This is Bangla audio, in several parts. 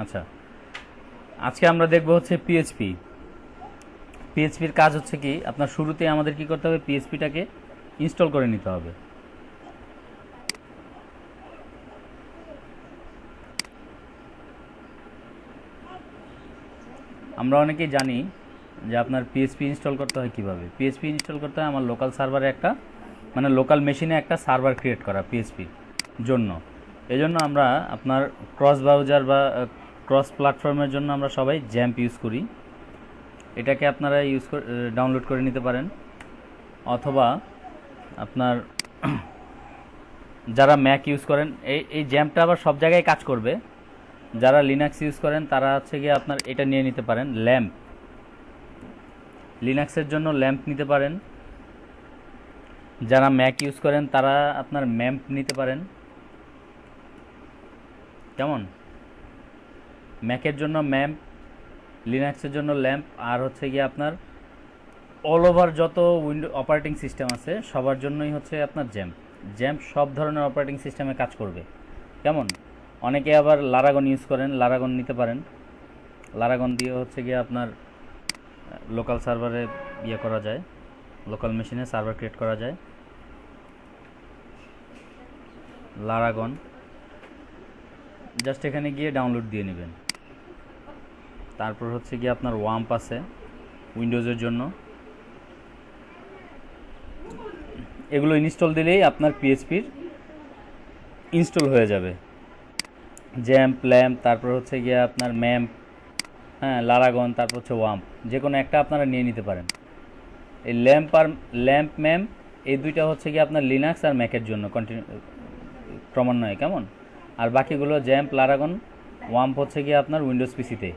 আচ্ছা, আজকে আমরা দেখব হচ্ছে পিএইচপি। পিএইচপির কাজ হচ্ছে কি, আপনার শুরুতে আমাদের কি করতে হবে, পিএইচপিটাকে ইনস্টল করে নিতে হবে। আমরা অনেকেই জানি যে আপনার পিএইচপি ইনস্টল করতে হয় কিভাবে। পিএইচপি ইনস্টল করতে হয় আমার লোকাল সার্ভারে একটা, মানে লোকাল মেশিনে একটা সার্ভার ক্রিয়েট করা পিএইচপির জন্য। এজন্য আমরা আপনার ক্রস ব্রাউজার বা ক্রস প্ল্যাটফর্মের জন্য আমরা সবাই জ্যাম্প ইউজ করি। এটাকে আপনারা ডাউনলোড করে নিতে পারেন, অথবা আপনার যারা ম্যাক ইউজ করেন এই জ্যাম্পটা আবার সব জায়গায় কাজ করবে। যারা লিনাক্স ইউজ করেন তারা হচ্ছে গিয়ে আপনার এটা নিয়ে নিতে পারেন, ল্যাম্প। লিনাক্সের জন্য ল্যাম্প নিতে পারেন। যারা ম্যাক ইউজ করেন তারা আপনার ম্যাম্প নিতে পারেন। কেমন? ম্যাকের জন্য ম্যাম্প, লিনাক্সের জন্য ল্যাম্প, আর হচ্ছে গিয়ে আপনার অল ওভার যত উইন্ডো অপারেটিং সিস্টেম আছে সবার জন্যই হচ্ছে আপনার জ্যাম্প। জ্যাম্প সব ধরনের অপারেটিং সিস্টেমে কাজ করবে। কেমন? অনেকে আবার লারাগন ইউজ করেন, লারাগন নিতে পারেন। লারাগন দিয়ে হচ্ছে গিয়ে আপনার লোকাল সার্ভারে ইয়ে করা যায়, লোকাল মেশিনে সার্ভার ক্রিয়েট করা যায়। লারাগন জাস্ট এখানে গিয়ে ডাউনলোড দিয়ে নেবেন। তারপর হচ্ছে গিয়ে আপনার ওয়াম্প আছে উইন্ডোজের জন্য, এগুলো ইনস্টল দিলেই আপনার পিএইচপির ইনস্টল হয়ে যাবে। জ্যাম্প, ল্যাম্প, তারপর হচ্ছে গিয়ে আপনার ম্যাম্প, হ্যাঁ, লারাগন, তারপর হচ্ছে ওয়াম্প, যে কোনো একটা আপনারা নিয়ে নিতে পারেন। এই ল্যাম্প ম্যাম্প এই দুইটা হচ্ছে গিয়ে আপনার লিনাক্স আর ম্যাকের জন্য ক্রমান্বয়ে। কেমন? আর বাকিগুলো জ্যাম্প, লারাগন, ওয়াম্প হচ্ছে গিয়ে আপনার উইন্ডোজ পিসিতে।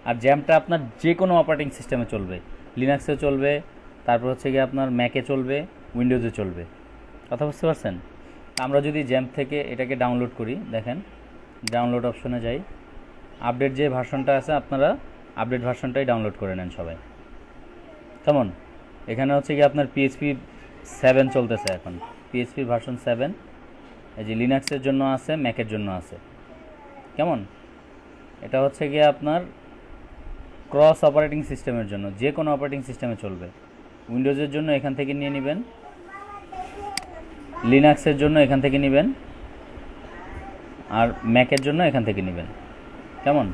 আর জ্যাম্পটা আপনার যে কোনো অপারেটিং সিস্টেমে চলবে, লিনাক্সে চলবে, তারপর হচ্ছে গিয়ে আপনার ম্যাকে চলবে, উইন্ডোজে চলবে। কথা বুঝতে পারছেন? আমরা যদি জ্যাম্প থেকে এটাকে ডাউনলোড করি, দেখেন ডাউনলোড অপশনে যাই, আপডেট যে ভার্সনটা আছে আপনারা আপডেট ভার্সনটাই ডাউনলোড করে নেন সবাই। কেমন? এখানে হচ্ছে কি আপনার পিএইচপি 7 চলতেছে এখন, পিএইচপি ভার্সন 7। এই যে লিনাক্সের জন্য আছে, ম্যাকের জন্য আছে। কেমন? এটা হচ্ছে গিয়ে আপনার ক্রস অপারেটিং সিস্টেমের জন্য, যে কোনো অপারেটিং সিস্টেমে চলবে। উইন্ডোজের জন্য এখান থেকে নিয়ে নেবেন, লিনাক্সের জন্য এখান থেকে নেবেন, আর ম্যাকের জন্য এখান থেকে নেবেন। কেমন?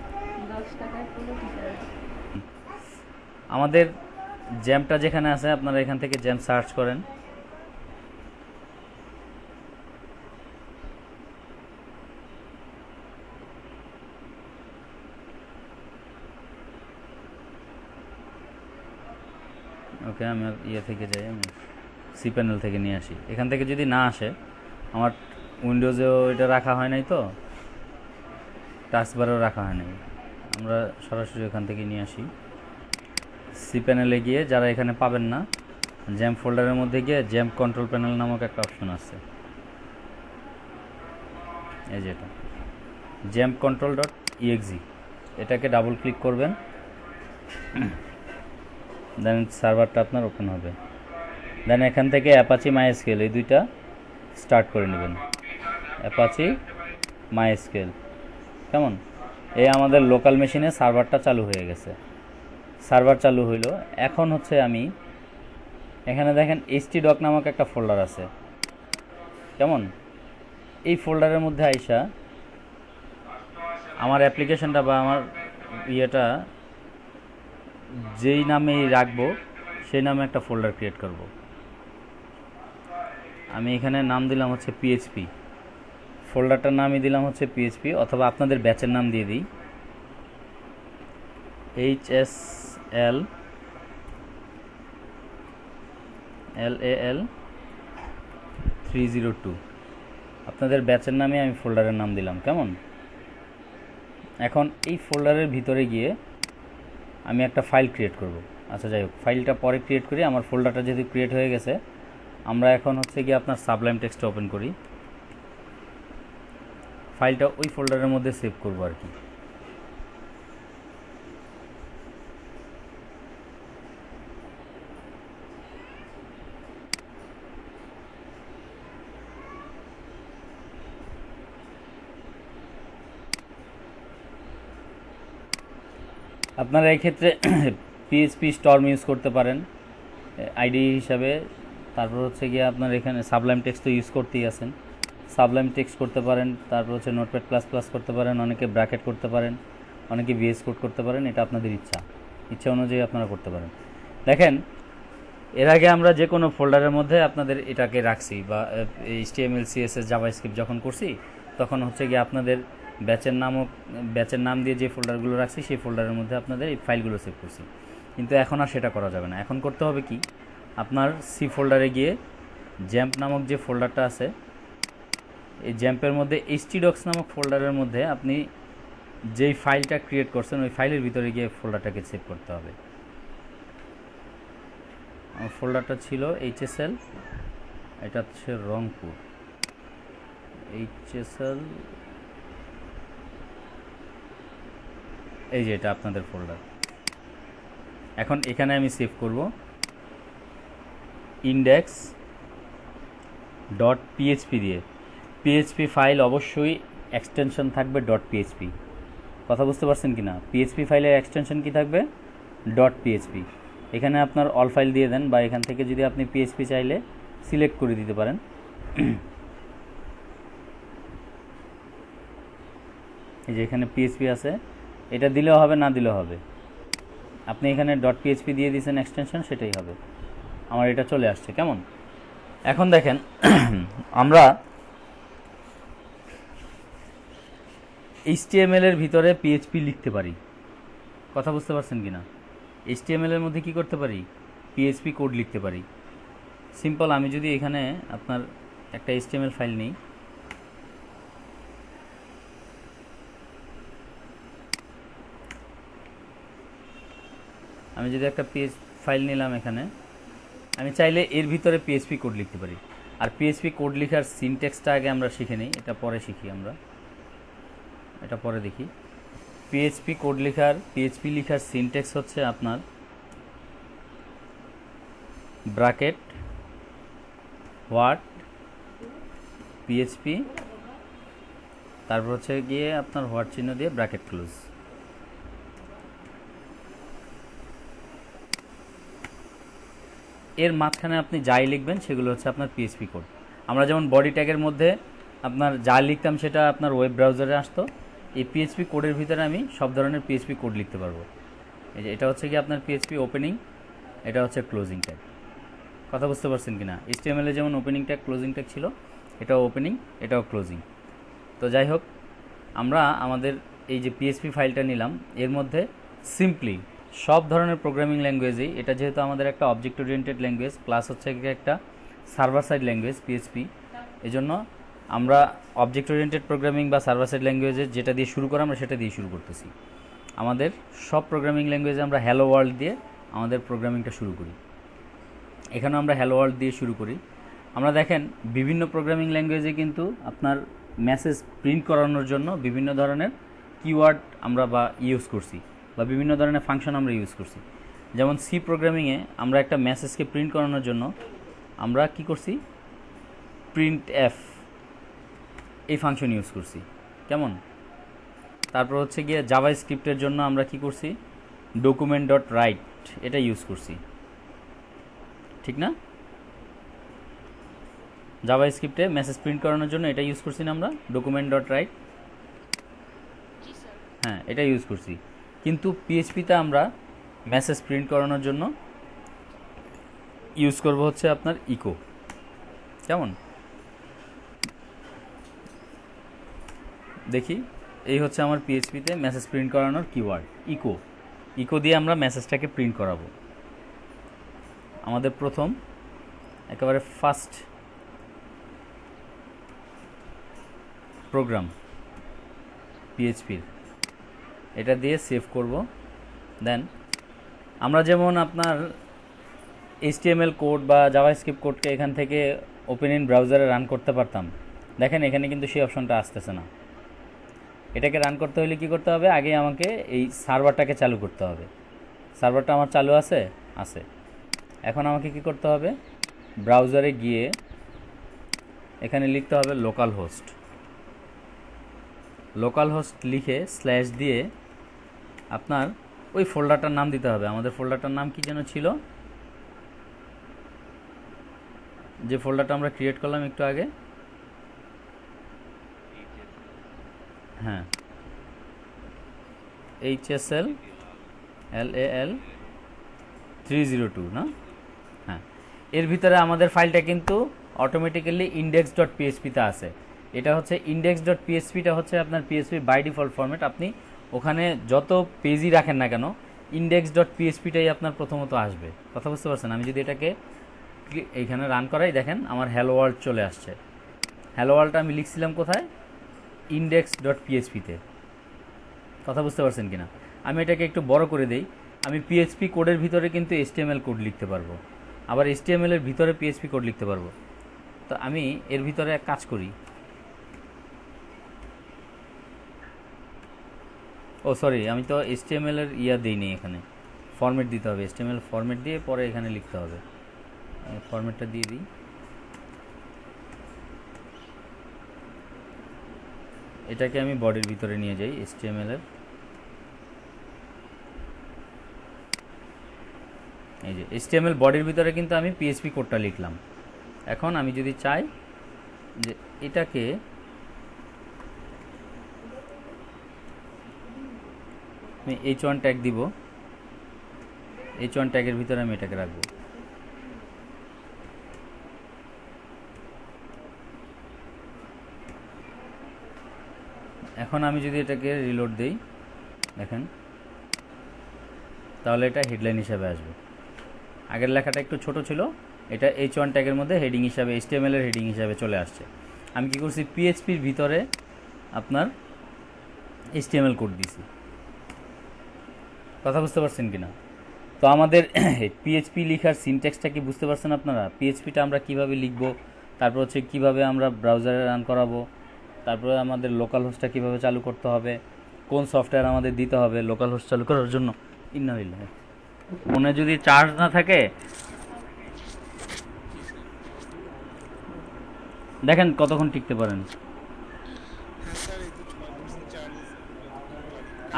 আমাদের জ্যাম্পটা যেখানে আছে আপনারা এখান থেকে জ্যাম্প সার্চ করেন। ওকে, আমি ইয়ে থেকে যাই, আমি সি প্যানেল থেকে নিয়ে আসি। এখান থেকে যদি না আসে, আমার উইন্ডোজেও এটা রাখা হয় নাই, তো টাচবারও রাখা হয় নাই, আমরা সরাসরি ওখান থেকে নিয়ে আসি। সি প্যানেলে গিয়ে যারা এখানে পাবেন না, জ্যাম্প ফোল্ডারের মধ্যে গিয়ে জ্যাম্প কন্ট্রোল প্যানেল নামক একটা অপশন আছে, এই যে এটা জ্যাম্প কন্ট্রোল ডট ইএক্সি, এটাকে ডাবল ক্লিক করবেন, দেন সার্ভারটা আপনার ওপেন হবে। দেন এখান থেকে অ্যাপাচি মাইস্কেল এই দুইটা স্টার্ট করে নেবেন, অ্যাপাচি মাইস্কেল। কেমন? এই আমাদের লোকাল মেশিনে সার্ভারটা চালু হয়ে গেছে। সার্ভার চালু হইলো। এখন হচ্ছে আমি এখানে দেখেন htdoc নামক একটা ফোল্ডার আছে। কেমন? এই ফোল্ডারের মধ্যে আইসা আমার অ্যাপ্লিকেশনটা বা আমার ইয়েটা যেই নামে রাখবো সেই নামে একটা ফোল্ডার ক্রিয়েট করব। আমি এখানে নাম দিলাম হচ্ছে পিএইচপি, ফোল্ডারটার নামই দিলাম হচ্ছে পিএইচপি, অথবা আপনাদের ব্যাচের নাম দিয়ে দিই, HSL LAL 302, আপনাদের ব্যাচের নামে আমি ফোল্ডারের নাম দিলাম। কেমন? এখন এই ফোল্ডারের ভিতরে গিয়ে আমি একটা ফাইল ক্রিয়েট করব। আচ্ছা, যাই হোক, ফাইলটা পরে ক্রিয়েট করি। আমার ফোল্ডারটা যেহেতু ক্রিয়েট হয়ে গেছে, আমরা এখন হচ্ছে গিয়ে আপনার সাবলাইম টেক্সট ওপেন করি, ফাইলটা ওই ফোল্ডারের মধ্যে সেভ করব আর কি। আপনারা এই ক্ষেত্রে পিএইচপি স্টর্ম ইউজ করতে পারেন আইডি হিসাবে। তারপর হচ্ছে গিয়ে আপনার এখানে সাবলাইম টেক্সট তো ইউজ করতেই আছেন, সাবলাইম টেক্সট করতে পারেন। তারপর হচ্ছে নোটপ্যাড প্লাস প্লাস করতে পারেন, অনেকে ব্র্যাকেট করতে পারেন, অনেকে ভিএস কোড করতে পারেন। এটা আপনাদের ইচ্ছা অনুযায়ী আপনারা করতে পারেন। দেখেন, এর আগে আমরা যে কোনো ফোল্ডারের মধ্যে আপনাদের এটাকে রাখছি, বা HTML CSS জাভাস্ক্রিপ্ট যখন করছি তখন হচ্ছে গিয়ে আপনাদের ব্যাচের নাম দিয়ে যে ফোল্ডারগুলো রাখছি সেই ফোল্ডারের মধ্যে আপনাদের এই ফাইলগুলো সেভ করছি। কিন্তু এখন আর সেটা করা যাবে না। এখন করতে হবে কি, আপনার সি ফোল্ডারে গিয়ে জ্যাম্প নামক যে ফোল্ডারটা আছে, এই জ্যাম্পের মধ্যে htdocs নামক ফোল্ডারের মধ্যে আপনি যেই ফাইলটা ক্রিয়েট করছেন ওই ফাইলের ভিতরে গিয়ে ফোল্ডারটাকে সেভ করতে হবে। আমার ফোল্ডারটা ছিল HSL, এটা হচ্ছে রংপুর HSL, এই যে এটা আপনাদের ফোল্ডার। এখন এখানে আমি সেভ করব index.php দিয়ে। PHP ফাইল অবশ্যই এক্সটেনশন থাকবে .php। কথা বুঝতে পারছেন কি না? PHP ফাইলের এক্সটেনশন কি থাকবে? .php। এখানে আপনার অল ফাইল দিয়ে দেন, বা এখান থেকে যদি আপনি PHP চাইলে সিলেক্ট করে দিতে পারেন। এই যে এখানে PHP আছে, এটা দিলেও হবে, না দিলেও হবে। আপনি এখানে .php দিয়ে দিয়েছেন এক্সটেনশন, সেটাই হবে। আমার এটা চলে আসছে। কেমন? এখন দেখেন, আমরা HTML এর ভিতরে PHP লিখতে পারি। কথা বুঝতে পারছেন কি না? HTML এর মধ্যে কি করতে পারি? PHP কোড লিখতে পারি। সিম্পল, আমি যদি এখানে আপনার একটা HTML ফাইল নিই, আমি যদি একটা ফাইল নিলাম এখানে, আমি চাইলে এর ভিতরে PHP কোড লিখতে পারি। আর PHP কোড লেখার সিনট্যাক্সটা আগে আমরা শিখে নিই, এটা পরে শিখি, আমরা এটা পরে দেখি। PHP লেখার সিনট্যাক্স হচ্ছে আপনার ব্র্যাকেট হোয়াট PHP, তারপর হচ্ছে গিয়ে আপনার হোয়াট চিহ্ন দিয়ে ব্র্যাকেট ক্লোজ। এর মাঝখানে আপনি যাই লিখবেন সেগুলো হচ্ছে আপনার PHP কোড। আমরা যেমন বডি ট্যাগের মধ্যে আপনার যা লিখতাম সেটা আপনার ওয়েব ব্রাউজারে আসতো, এই PHP কোডের ভিতরে আমি সব ধরনের PHP কোড লিখতে পারবো। এই যে এটা হচ্ছে কি আপনার PHP ওপেনিং, এটা হচ্ছে ক্লোজিং ট্যাগ। কথা বুঝতে পারছেন কি না? HTML এ যেমন ওপেনিং ট্যাগ ক্লোজিং ট্যাগ ছিল, এটাও ওপেনিং, এটাও ক্লোজিং। তো যাই হোক, আমরা আমাদের এই যে PHP ফাইলটা নিলাম, এর মধ্যে সিম্পলি সব ধরনের প্রোগ্রামিং ল্যাঙ্গুয়েজেই, এটা যেহেতু আমাদের একটা অবজেক্ট ওরিয়েন্টেড ল্যাঙ্গুয়েজ প্লাস হচ্ছে একটা সার্ভার সাইড ল্যাঙ্গুয়েজ PHP, এজন্য আমরা অবজেক্ট ওরিয়েন্টেড প্রোগ্রামিং বা সার্ভার সাইড ল্যাঙ্গুয়েজে যেটা দিয়ে শুরু করা, আমরা সেটা দিয়ে শুরু করতেছি। আমাদের সব প্রোগ্রামিং ল্যাঙ্গুয়েজে আমরা হ্যালো ওয়ার্ল্ড দিয়ে আমাদের প্রোগ্রামিংটা শুরু করি। এখানে আমরা হ্যালো ওয়ার্ল্ড দিয়ে শুরু করি। আমরা দেখেন বিভিন্ন প্রোগ্রামিং ল্যাঙ্গুয়েজে কিন্তু আপনার মেসেজ প্রিন্ট করানোর জন্য বিভিন্ন ধরনের কিওয়ার্ড আমরা ইউজ করছি, বা বিভিন্ন ধরনের ফাংশন আমরা ইউজ করছি। যেমন সি প্রোগ্রামিংয়ে আমরা একটা মেসেজকে প্রিন্ট করানোর জন্য আমরা কি করছি? প্রিন্ট এফ এই ফাংশন ইউজ করছি। কেমন? তারপর হচ্ছে গিয়ে জাভা স্ক্রিপ্টের জন্য আমরা কি করছি? document.write এটা ইউজ করছি, ঠিক না? জাভা স্ক্রিপ্টে মেসেজ প্রিন্ট করানোর জন্য এটা ইউজ করছি না আমরা, document.write। হ্যাঁ, এটা ইউজ করছি। কিন্তু PHP-তে আমরা মেসেজ প্রিন্ট করানোর জন্য ইউজ করব হচ্ছে আপনার ইকো। কেমন? দেখি, এই হচ্ছে আমার PHP-তে মেসেজ প্রিন্ট করানোর কিওয়ার্ড ইকো দিয়ে আমরা মেসেজটাকে প্রিন্ট করাবো। আমাদের প্রথম একেবারে ফার্স্ট প্রোগ্রাম PHP-র, এটা দিয়ে সেভ করব। দেন আমরা যেমন আপনার HTML কোড বা জাভাস্ক্রিপ্ট কোডকে এখান থেকে ওপেন ইন ব্রাউজারে রান করতে পারতাম, দেখেন এখানে কিন্তু সেই অপশনটা আসতেছে না। এটাকে রান করতে হলে কি করতে হবে? আগে আমাকে এই সার্ভারটাকে চালু করতে হবে। সার্ভারটা আমার চালু আছে। এখন আমাকে কি করতে হবে? ব্রাউজারে গিয়ে এখানে লিখতে হবে লোকাল হোস্ট লিখে স্ল্যাশ দিয়ে আপনার ওই ফোল্ডারটার নাম দিতে হবে। আমাদের ফোল্ডারটার নাম কি যেন ছিল, যে ফোল্ডারটা আমরা ক্রিয়েট করলাম একটু আগে। হ্যাঁ, HSL LAL 302 না? হ্যাঁ, এর ভিতরে আমাদের ফাইলটা কিন্তু অটোমেটিক্যালি index.php-তে আছে। এটা হচ্ছে index.php-টা হচ্ছে আপনার পিএসপি বাই ডিফল্ট ফরম্যাট। আপনি ওখানে যত পেজই রাখেন না কেন, index.php-টাই আপনার প্রথমত আসবে। কথা বুঝতে পারছেন? আমি যদি এটাকে এইখানে রান করাই, দেখেন আমার হ্যালো ওয়ার্ল্ড চলে আসছে। হ্যালো ওয়ার্ল্ডটা আমি লিখছিলাম কোথায়? index.php-তে। কথা বুঝতে পারছেন কিনা? আমি এটাকে একটু বড় করে দেই। আমি পিএইচপি কোডের ভিতরে কিন্তু HTML কোড লিখতে পারবো, আবার HTML এর ভিতরে পিএইচপি কোড লিখতে পারবো। তো আমি এর ভিতরে এক কাজ করি। ও সরি, আমি তো HTML এর দিইনি, এখানে ফরম্যাট দিতে হবে। HTML ফরম্যাট দিয়ে পরে এখানে লিখতে হবে। ফরম্যাটটা দিয়ে দিই। এটাকে আমি বডির ভিতরে নিয়ে যাই HTML এর। এই যে HTML বডির ভিতরে কিন্তু আমি পিএইচপি কোডটা লিখলাম। এখন আমি যদি চাই যে এটাকে আমি h1 ট্যাগ দিব, h1 ট্যাগের ভিতরে আমি এটাকে রাখবো। এখন আমি যদি এটাকে রিলোড দেই, দেখেন তাহলে এটা হেডলাইন হিসাবে আসবে। আগের লেখাটা একটু ছোট ছিল, এটা h1 ট্যাগের মধ্যে হেডিং হিসাবে, HTML এর হেডিং হিসাবে চলে আসছে। আমি কি করছি, পিএইচপির ভিতরে আপনার HTML কোড দিছি। কথা বুঝতে পারছেন কিনা? তো আমাদের পিএইচপি লেখার সিনট্যাক্সটা কি বুঝতে পারছেন আপনারা? পিএইচপিটা আমরা কিভাবে লিখব, তারপর হচ্ছে কিভাবে আমরা ব্রাউজারে রান করাবো, তারপরে আমাদের লোকাল হোস্টটা কিভাবে চালু করতে হবে, কোন সফটওয়্যার আমাদের দিতে হবে লোকাল হোস্ট চালু করার জন্য। ইন্নালিল্লাহ, ফোনে যদি চার্জ না থাকে, দেখেন কতক্ষণ টিকতে পারেন।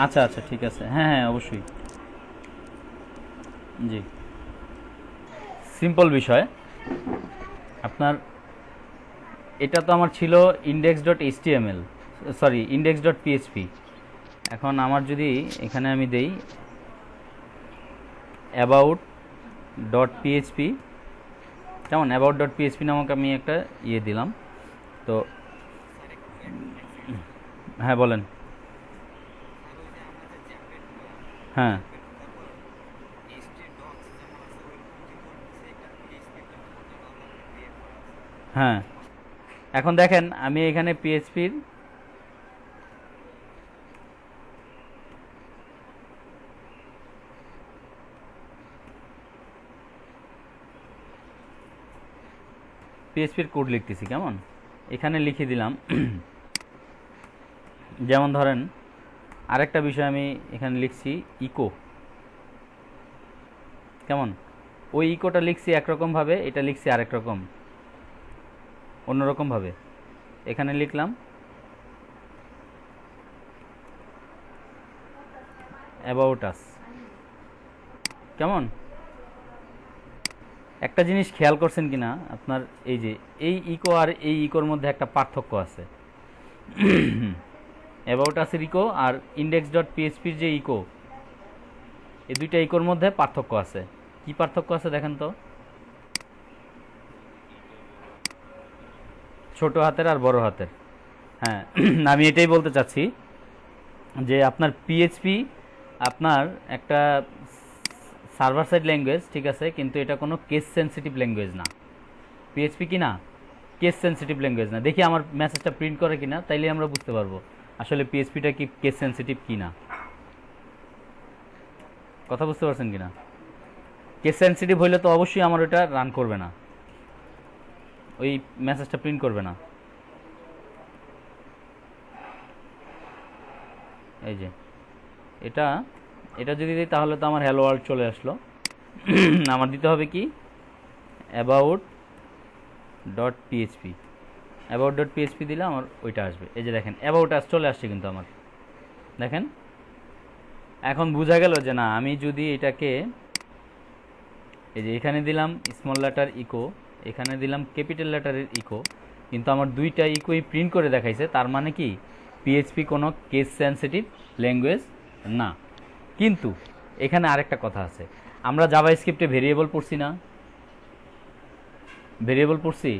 আচ্ছা আচ্ছা, ঠিক আছে, হ্যাঁ হ্যাঁ অবশ্যই। জি, সিম্পল বিষয়। আপনার এটা তো আমার ছিল index.html, সরি index.php। এখন আমার যদি এখানে আমি দেই about.php, যেমন about.php নামক আমি একটা দিলাম। তো হ্যাঁ বলেন। হ্যাঁ হ্যাঁ, এখন দেখেন আমি এখানে পিএইচপির কোড লিখতেছি, কেমন এখানে লিখে দিলাম। যেমন ধরেন আরেকটা বিষয় আমি এখানে লিখছি ইকো, কেমন ওই ইকোটা লিখছি একরকমভাবে, এটা লিখছি আরেক রকম, অন্যরকমভাবে। এখানে লিখলাম অ্যাবাউট আস, কেমন। একটা জিনিস খেয়াল করছেন কিনা আপনার, এই যে এই ইকো আর এই ইকোর মধ্যে একটা পার্থক্য আছে। অ্যাবাউট আসের ইকো আর index.phpর যে ইকো, এই দুইটা ইকোর মধ্যে পার্থক্য আছে। কি পার্থক্য আছে দেখেন তো? ছোট হাতের আর বড় হাতের। হ্যাঁ, আমি এটাই বলতে চাচ্ছি যে আপনার পিএইচপি আপনার একটা সার্ভার সাইড ল্যাঙ্গুয়েজ, ঠিক আছে, কিন্তু এটা কোনো কেস সেন্সিটিভ ল্যাঙ্গুয়েজ না। পিএইচপি কি না? কেস সেন্সিটিভ ল্যাঙ্গুয়েজ না। দেখি আমার মেসেজটা প্রিন্ট করে কিনা, তাইলে আমরা বুঝতে পারবো আসলে পিএইচপিটা কি কেস সেন্সিটিভ কি না। কথা বুঝতে পারছেন কিনা? কেস সেন্সিটিভ হইলে তো অবশ্যই আমার ওটা রান করবে না, ওই মেসেজটা প্রিন্ট করবে না। এই যে এটা এটা যদি দিই তাহলে তো আমার হ্যালো ওয়ার্ল্ড চলে আসলো। আমার দিতে হবে কি, about.php, about.php দিলে আমার ওইটা আসবে। এই যে দেখেন অ্যাবাউট আস চলে আসছে কিন্তু আমার, দেখেন এখন বোঝা গেল যে না, আমি যদি এটাকে এই যে এখানে দিলাম স্মল লেটার ইকো, এখানে দিলাম ক্যাপিটাল লেটারের ইকো, কিন্তু আমার দুইটা ইকোই প্রিন্ট করে দেখাইছে, তার মানে কি পিএইচপি কোনো কেস সেন্সিটিভ ল্যাঙ্গুয়েজ না। কিন্তু এখানে আরেকটা কথা আছে, আমরা জাভাস্ক্রিপ্টে ভেরিয়েবল পড়ছি না, ভেরিয়েবল পড়ছি,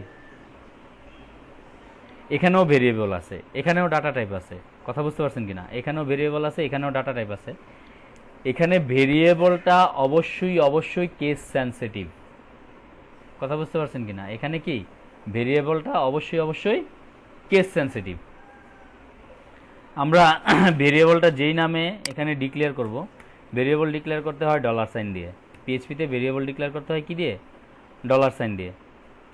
এখানেও ভেরিয়েবল আছে, এখানেও ডাটা টাইপ আছে, কথা বুঝতে পারছেন কিনা, এখানেও ভেরিয়েবল আছে, এখানেও ডাটা টাইপ আছে। এখানে ভেরিয়েবলটা অবশ্যই অবশ্যই কেস সেন্সিটিভ, কথা বুঝতে পারছেন কিনা, এখানে কি ভেরিয়েবলটা অবশ্যই অবশ্যই কেস সেন্সিটিভ। আমরা ভেরিয়েবলটা যেই নামে এখানে ডিক্লেয়ার করব, ভেরিয়েবল ডিক্লেয়ার করতে হয় ডলার সাইন দিয়ে, পিএইচপিতে ভেরিয়েবল ডিক্লেয়ার করতে হয় কি দিয়ে, ডলার সাইন দিয়ে।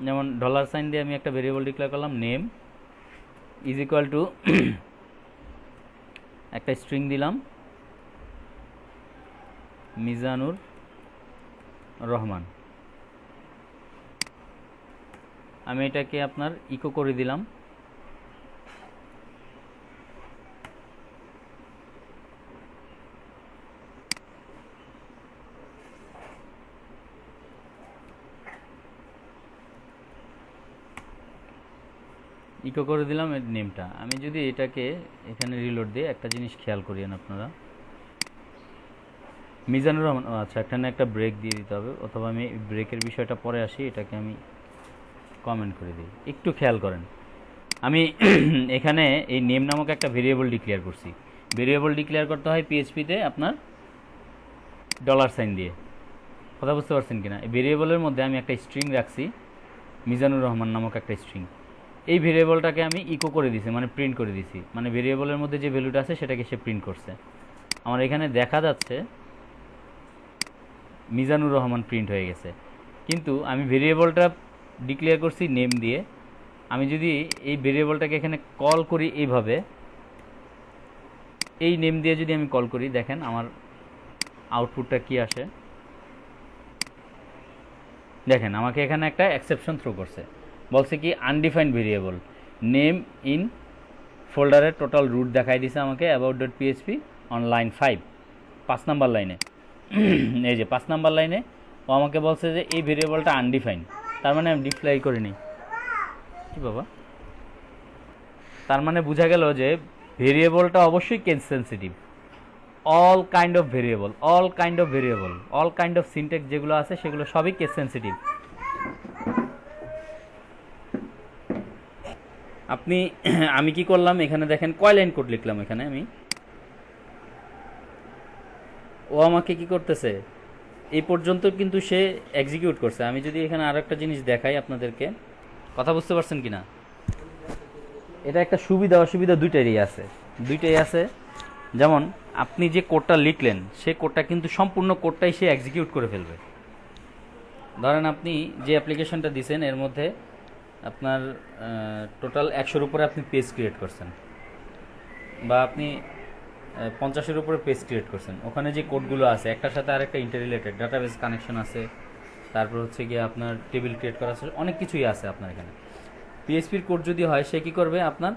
যেমন ডলার সাইন দিয়ে আমি একটা ভেরিয়েবল ডিক্লেয়ার করলাম, নেম ইজ ইকুয়াল টু একটা স্ট্রিং দিলাম মিজানুর রহমান, আমি এটাকে আপনার ইকো করে দিলাম, ইকো করে দিলাম এর নেমটা। আমি যদি এটাকে এখানে রিলোড দিই, একটা জিনিস খেয়াল করিয়েন আপনারা, মিজানুর রহমান, আচ্ছা এখানে একটা ব্রেক দিয়ে দিতে হবে, অথবা আমি ব্রেকের বিষয়টা পরে আসি, এটাকে আমি কমেন্ট করে দিই, একটু খেয়াল করেন। আমি এখানে এই নেম নামক একটা ভেরিয়েবল ডিক্লেয়ার করছি, ভেরিয়েবল ডিক্লেয়ার করতে হয় পিএইচপিতে আপনার ডলার সাইন দিয়ে, কথা বুঝতে পারছেন কিনা। এই ভেরিয়েবলের মধ্যে আমি একটা স্ট্রিং রাখছি, মিজানুর রহমান নামক একটা স্ট্রিং, এই ভেরিয়েবলটাকে আমি ইকো করে দিছি, মানে প্রিন্ট করে দিছি, মানে ভেরিয়েবলের মধ্যে যে ভ্যালুটা আছে সেটাকে সে প্রিন্ট করছে। আমার এখানে দেখা যাচ্ছে মিজানুর রহমান প্রিন্ট হয়ে গেছে, কিন্তু আমি ভেরিয়েবলটা ডিক্লেয়ার করছি নেম দিয়ে। আমি যদি এই ভেরিয়েবলটাকে এখানে কল করি এইভাবে, এই নেম দিয়ে যদি আমি কল করি, দেখেন আমার আউটপুটটা কি আসে, দেখেন আমাকে এখানে একটা এক্সেপশন থ্রো করছে, বলছে কি আনডিফাইন্ড ভেরিয়েবল নেম ইন ফোল্ডারের টোটাল রুট দেখাই দিছে আমাকে about dot PHP on line 5, 5 number লাইনে। এই যে 5 নাম্বার লাইনে ও আমাকে বলছে যে এই ভেরিয়েবলটা আনডিফাইন্ড, তার মানে আমি ডিপ্লাই করিনি কি বাবা, তার মানে বোঝা গেল যে ভেরিয়েবলটা অবশ্যই case sensitive. All kind of variable, all kind of variable, all kind of syntax যেগুলো আছে সেগুলো সবই কেস সেন্সিটিভ। আপনি আমি কি করলাম এখানে দেখেন কয় লাইন কোড লিখলাম এখানে আমি, ও আমাকে কি করতেছে এই পর্যন্ত কিন্তু সে এক্সিকিউট করছে। আমি যদি এখানে আরো একটা জিনিস দেখাই আপনাদেরকে, কথা বুঝতে পারছেন কিনা, এটা একটা সুবিধা অসুবিধা দুইটাই আছে, দুইটাই আছে। যেমন আপনি যে কোডটা লিখলেন সেই কোডটা কিন্তু সম্পূর্ণ কোডটাই সে এক্সিকিউট করে ফেলবে। ধরেন আপনি যে অ্যাপ্লিকেশনটা দিয়েছেন এর মধ্যে আপনার টোটাল 100-এর উপরে আপনি পেজ ক্রিয়েট করছেন, বা আপনি 50-এর উপরে পেজ ক্রিয়েট করছেন, ওখানে যে কোডগুলো আছে একটার সাথে আরেকটা ইন্টাররিলেটেড, ডাটাবেস কানেকশন আছে, তারপর হচ্ছে গিয়ে আপনার টেবিল ক্রিয়েট করা আছে, অনেক কিছুই আছে আপনার এখানে। পিএইচপির কোড যদি হয় সে কী করবে, আপনার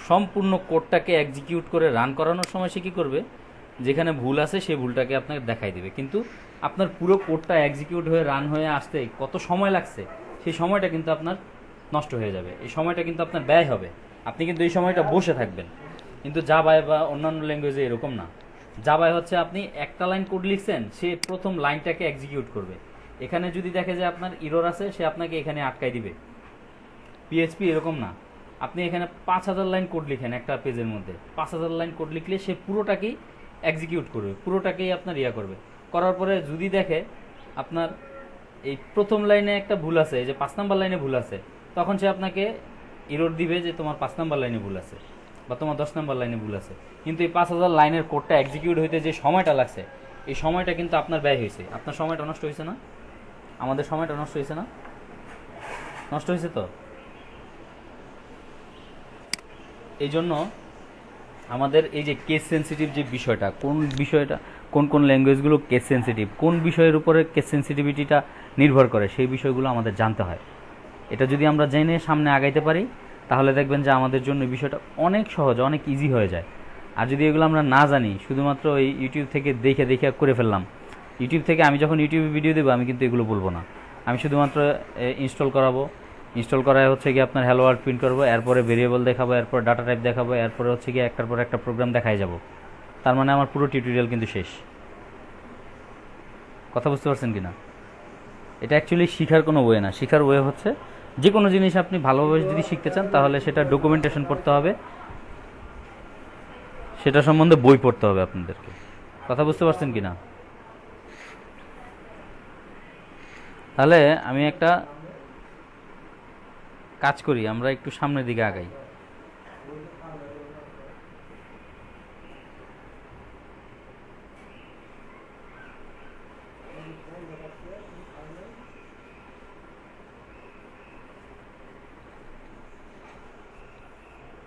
সম্পূর্ণ কোডটাকে এক্সিকিউট করে রান করানোর সময় সে কী করবে, যেখানে ভুল আছে সেই ভুলটাকে আপনাকে দেখাই দেবে, কিন্তু আপনার পুরো কোডটা এক্সিকিউট হয়ে রান হয়ে আসতে কত সময় লাগছে সেই সময়টা কিন্তু আপনার নষ্ট হয়ে যাবে, এই সময়টা কিন্তু আপনার ব্যয় হবে, আপনি কিন্তু এই সময়টা বসে থাকবেন। কিন্তু জাভায় বা অন্যান্য ল্যাঙ্গুয়েজে এরকম না, জাভায় হচ্ছে আপনি একটা লাইন কোড লিখছেন, সে প্রথম লাইনটাকে এক্সিকিউট করবে, এখানে যদি দেখে যে আপনার ইরর আছে সে আপনাকে এখানে আটকাই দিবে। পিএইচপি এরকম না, আপনি এখানে 5000 লাইন কোড লিখেন একটা পেজের মধ্যে, 5000 লাইন কোড লিখলে সে পুরোটাকেই এক্সিকিউট করবে, পুরোটাকেই আপনার ইয়া করবে, করার পরে যদি দেখে আপনার এই প্রথম লাইনে একটা ভুল আছে, এই যে 5 নাম্বার লাইনে ভুল আছে, তখন সে আপনাকে ইরর দিবে যে তোমার 5 নাম্বার লাইনে ভুল আছে বা তোমার 10 নাম্বার লাইনে ভুল আছে। কিন্তু এই 5000 লাইনের কোডটা এক্সিকিউট হইতে যে সময়টা লাগছে এই সময়টা কিন্তু আপনার ব্যয় হয়েছে, আপনার সময়টা নষ্ট হয়েছে না, আমাদের সময়টা নষ্ট হয়েছে না, নষ্ট হয়েছে তো। এই জন্য আমাদের এই যে কেস সেন্সিটিভ যে বিষয়টা, কোন কোন ল্যাঙ্গুয়েজগুলো কেস সেন্সিটিভ, কোন বিষয়ের উপরে কেস সেন্সিটিভিটিটা নির্ভর করে সেই বিষয়গুলো আমাদের জানতে হয়। এটা যদি আমরা জেনে সামনে আগাইতে পারি তাহলে দেখবেন যে আমাদের জন্য এই বিষয়টা অনেক সহজ, অনেক ইজি হয়ে যায়। আর যদি এগুলো আমরা না জানি, শুধুমাত্র এই ইউটিউব থেকে দেখে দেখে করে ফেললাম, ইউটিউব থেকে আমি যখন ইউটিউবে ভিডিও দেবো আমি কিন্তু এগুলো বলবো না, আমি শুধুমাত্র ইনস্টল করাবো, ইনস্টল করায় হচ্ছে গিয়ে আপনার হ্যালো ওয়ার্ল্ড প্রিন্ট করবো, এরপরে ভেরিয়েবল দেখাবো, এরপর ডাটা টাইপ দেখাবো, এরপরে হচ্ছে গিয়ে একটার পর একটা প্রোগ্রাম দেখাই যাব। তার মানে আমার পুরো টিউটোরিয়াল কিন্তু শেষ। কথা বুঝতে পারছেন কি না? এটা অ্যাকচুয়ালি শেখার কোনো ওয়ে না। শেখার ওয়ে হচ্ছে যে কোনো জিনিস আপনি ভালোভাবে যদি শিখতে চান তাহলে সেটা ডকুমেন্টেশন করতে হবে, সেটা সম্বন্ধে বই পড়তে হবে আপনাদেরকে। কথা বুঝতে পারছেন কি না? তাহলে আমি একটা কাজ করি, আমরা একটু সামনের দিকে আগাই।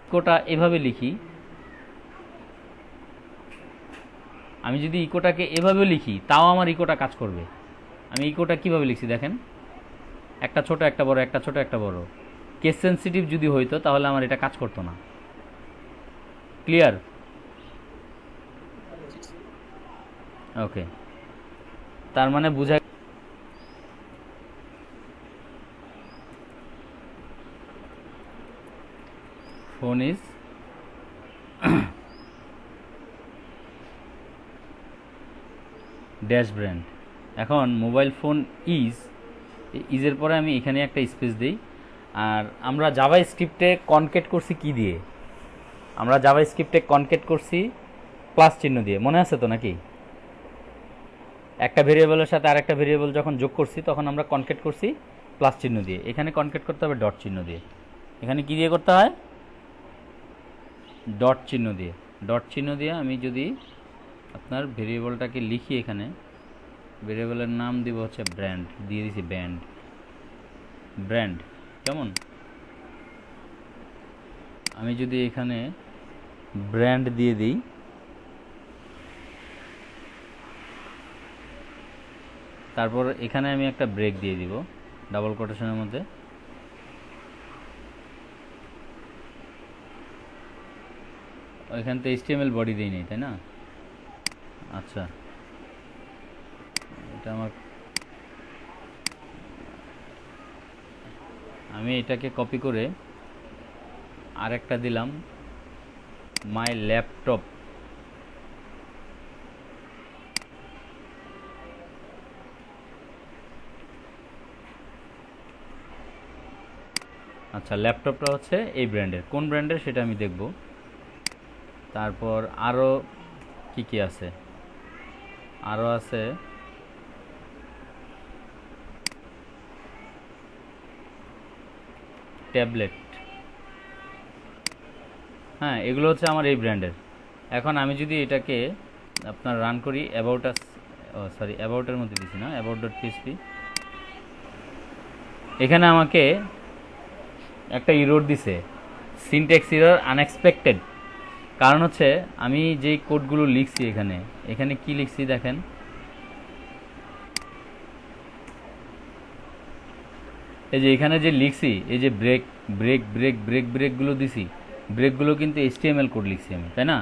ইকোটা এভাবে লিখি, আমি যদি ইকোটাকে এভাবে লিখি তাও আমার ইকোটা কাজ করবে। আমি ইকোটা কিভাবে লিখছি দেখেন, একটা ছোট একটা বড়, একটা ছোট একটা বড়। কেস সেন্সিটিভ যদি হইতো তাহলে আমার এটা কাজ করতো না। ক্লিয়ার? ওকে, তার মানে বুঝা ফোন ইজ ড্যাশ ব্র্যান্ড। এখন মোবাইল ফোন ইজের পরে আমি এখানে একটা স্পেস দিই। আর আমরা জাভা স্ক্রিপ্টে কনকেট করছি কি দিয়ে? আমরা জাভা স্ক্রিপ্টে কনকেট করছি প্লাস চিহ্ন দিয়ে, মনে আছে তো নাকি? একটা ভেরিয়েবলের সাথে আরেকটা ভেরিয়েবল যখন যোগ করছি তখন আমরা কনকেট করছি প্লাস চিহ্ন দিয়ে। এখানে কনকেট করতে হবে ডট চিহ্ন দিয়ে। এখানে কি দিয়ে করতে হয়? ডট চিহ্ন দিয়ে। ডট চিহ্ন দিয়ে আমি যদি আপনার ভেরিয়েবলটাকে লিখি, এখানে ভেরিয়েবলের নাম দিব হচ্ছে ব্র্যান্ড, দিয়ে দিছি ব্র্যান্ড। কেমন? আমি যদি এখানে ব্র্যান্ড দিয়ে দিই, তারপর এখানে আমি একটা ব্রেক দিয়ে দিব ডাবল কোটেশনের মধ্যে। ওইখান থেকে HTML বডি দিই নি, তাই না? আচ্ছা, এটা আমার, আমি এটাকে কপি করে আরেকটা দিলাম মাই ল্যাপটপ। আচ্ছা, ল্যাপটপটা হচ্ছে এই ব্র্যান্ডের, কোন ব্র্যান্ডের সেটা আমি দেখব। তারপর আরও কি কি আছে? আরও আছে ট্যাবলেট। হ্যাঁ, এগুলো হচ্ছে আমার এই ব্র্যান্ডের। এখন আমি যদি এটাকে আপনার রান করি, অ্যাবাউটের মধ্যে দিছি না, about.php, এখানে আমাকে একটা ইরর দিছে, সিনট্যাক্স ইরর আনএক্সপেক্টেড। কারণ হচ্ছে আমি যেই কোডগুলো লিখছি এখানে কি লিখছি দেখেন, এই যে এখানে যে লিখছি, এই যে ব্রেকগুলো দিছি, ব্রেকগুলো কিন্তু HTML কোড লিখছি আমি, তাই না?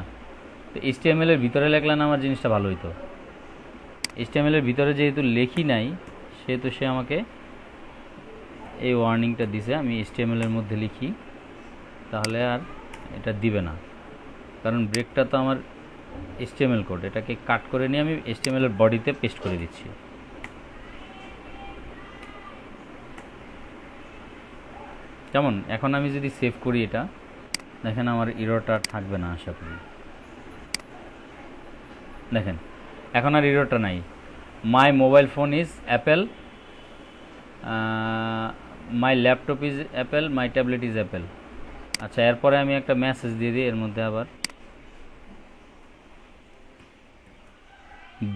তো HTML এর ভিতরে লেখলে না আমার জিনিসটা ভালো হইতো। HTML এর ভিতরে যেহেতু লেখি নাই, সেহেতু সে আমাকে এই ওয়ার্নিংটা দিছে আমি HTML এর মধ্যে লিখি, তাহলে আর এটা দিবে না। কারণ ব্রেকটা তো আমার HTML কোড, এটাকে কাট করে নিয়ে আমি HTML এর বডিতে পেস্ট করে দিচ্ছি। কেমন? এখন আমি যদি সেভ করি এটা, দেখেন আমার ইররটা থাকবে না আশা করি। দেখেন এখন আর ইররটা নাই। My mobile phone is Apple, my laptop is Apple, my tablet is Apple. আচ্ছা, এরপরে আমি একটা মেসেজ দিয়ে দিই এর মধ্যে আবার,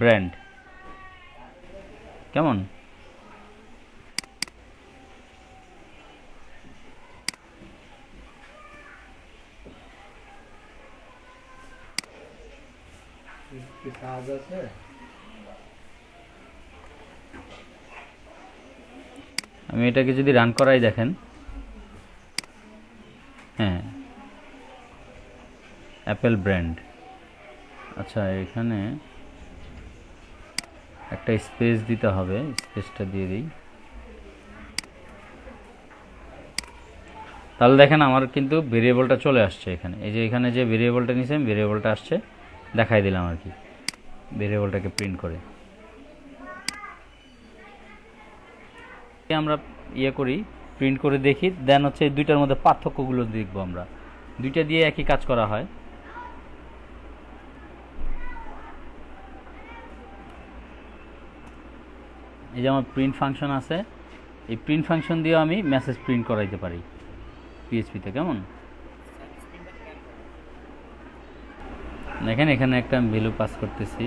ব্র্যান্ড। কেমন? আমি এটাকে যদি রান করাই, দেখেন, হ্যাঁ, অ্যাপেল ব্র্যান্ড। আচ্ছা, এখানে একটা স্পেস দিতে হবে, স্পেসটা দিয়ে দিই। তাহলে দেখেন আমার কিন্তু ভেরিয়েবলটা চলে আসছে এখানে। এই যে এখানে যে ভেরিয়েবলটা নিয়েছি আমি, ভেরিয়েবলটা আসছে, দেখাই দিলাম আর কি ভেরিয়েবলটাকে প্রিন্ট করে। আমরা করি, প্রিন্ট করে দেখি, দেন হচ্ছে এই দুইটার মধ্যে পার্থক্যগুলো দেখবো আমরা। দুইটা দিয়ে একই কাজ করা হয়। এই যে আমার প্রিন্ট ফাংশন আছে, এই প্রিন্ট ফাংশন দিয়েও আমি মেসেজ প্রিন্ট করাইতে পারি পিএইচপিতে। কেমন দেখেন, এখানে একটা ভ্যালু পাস করতেছি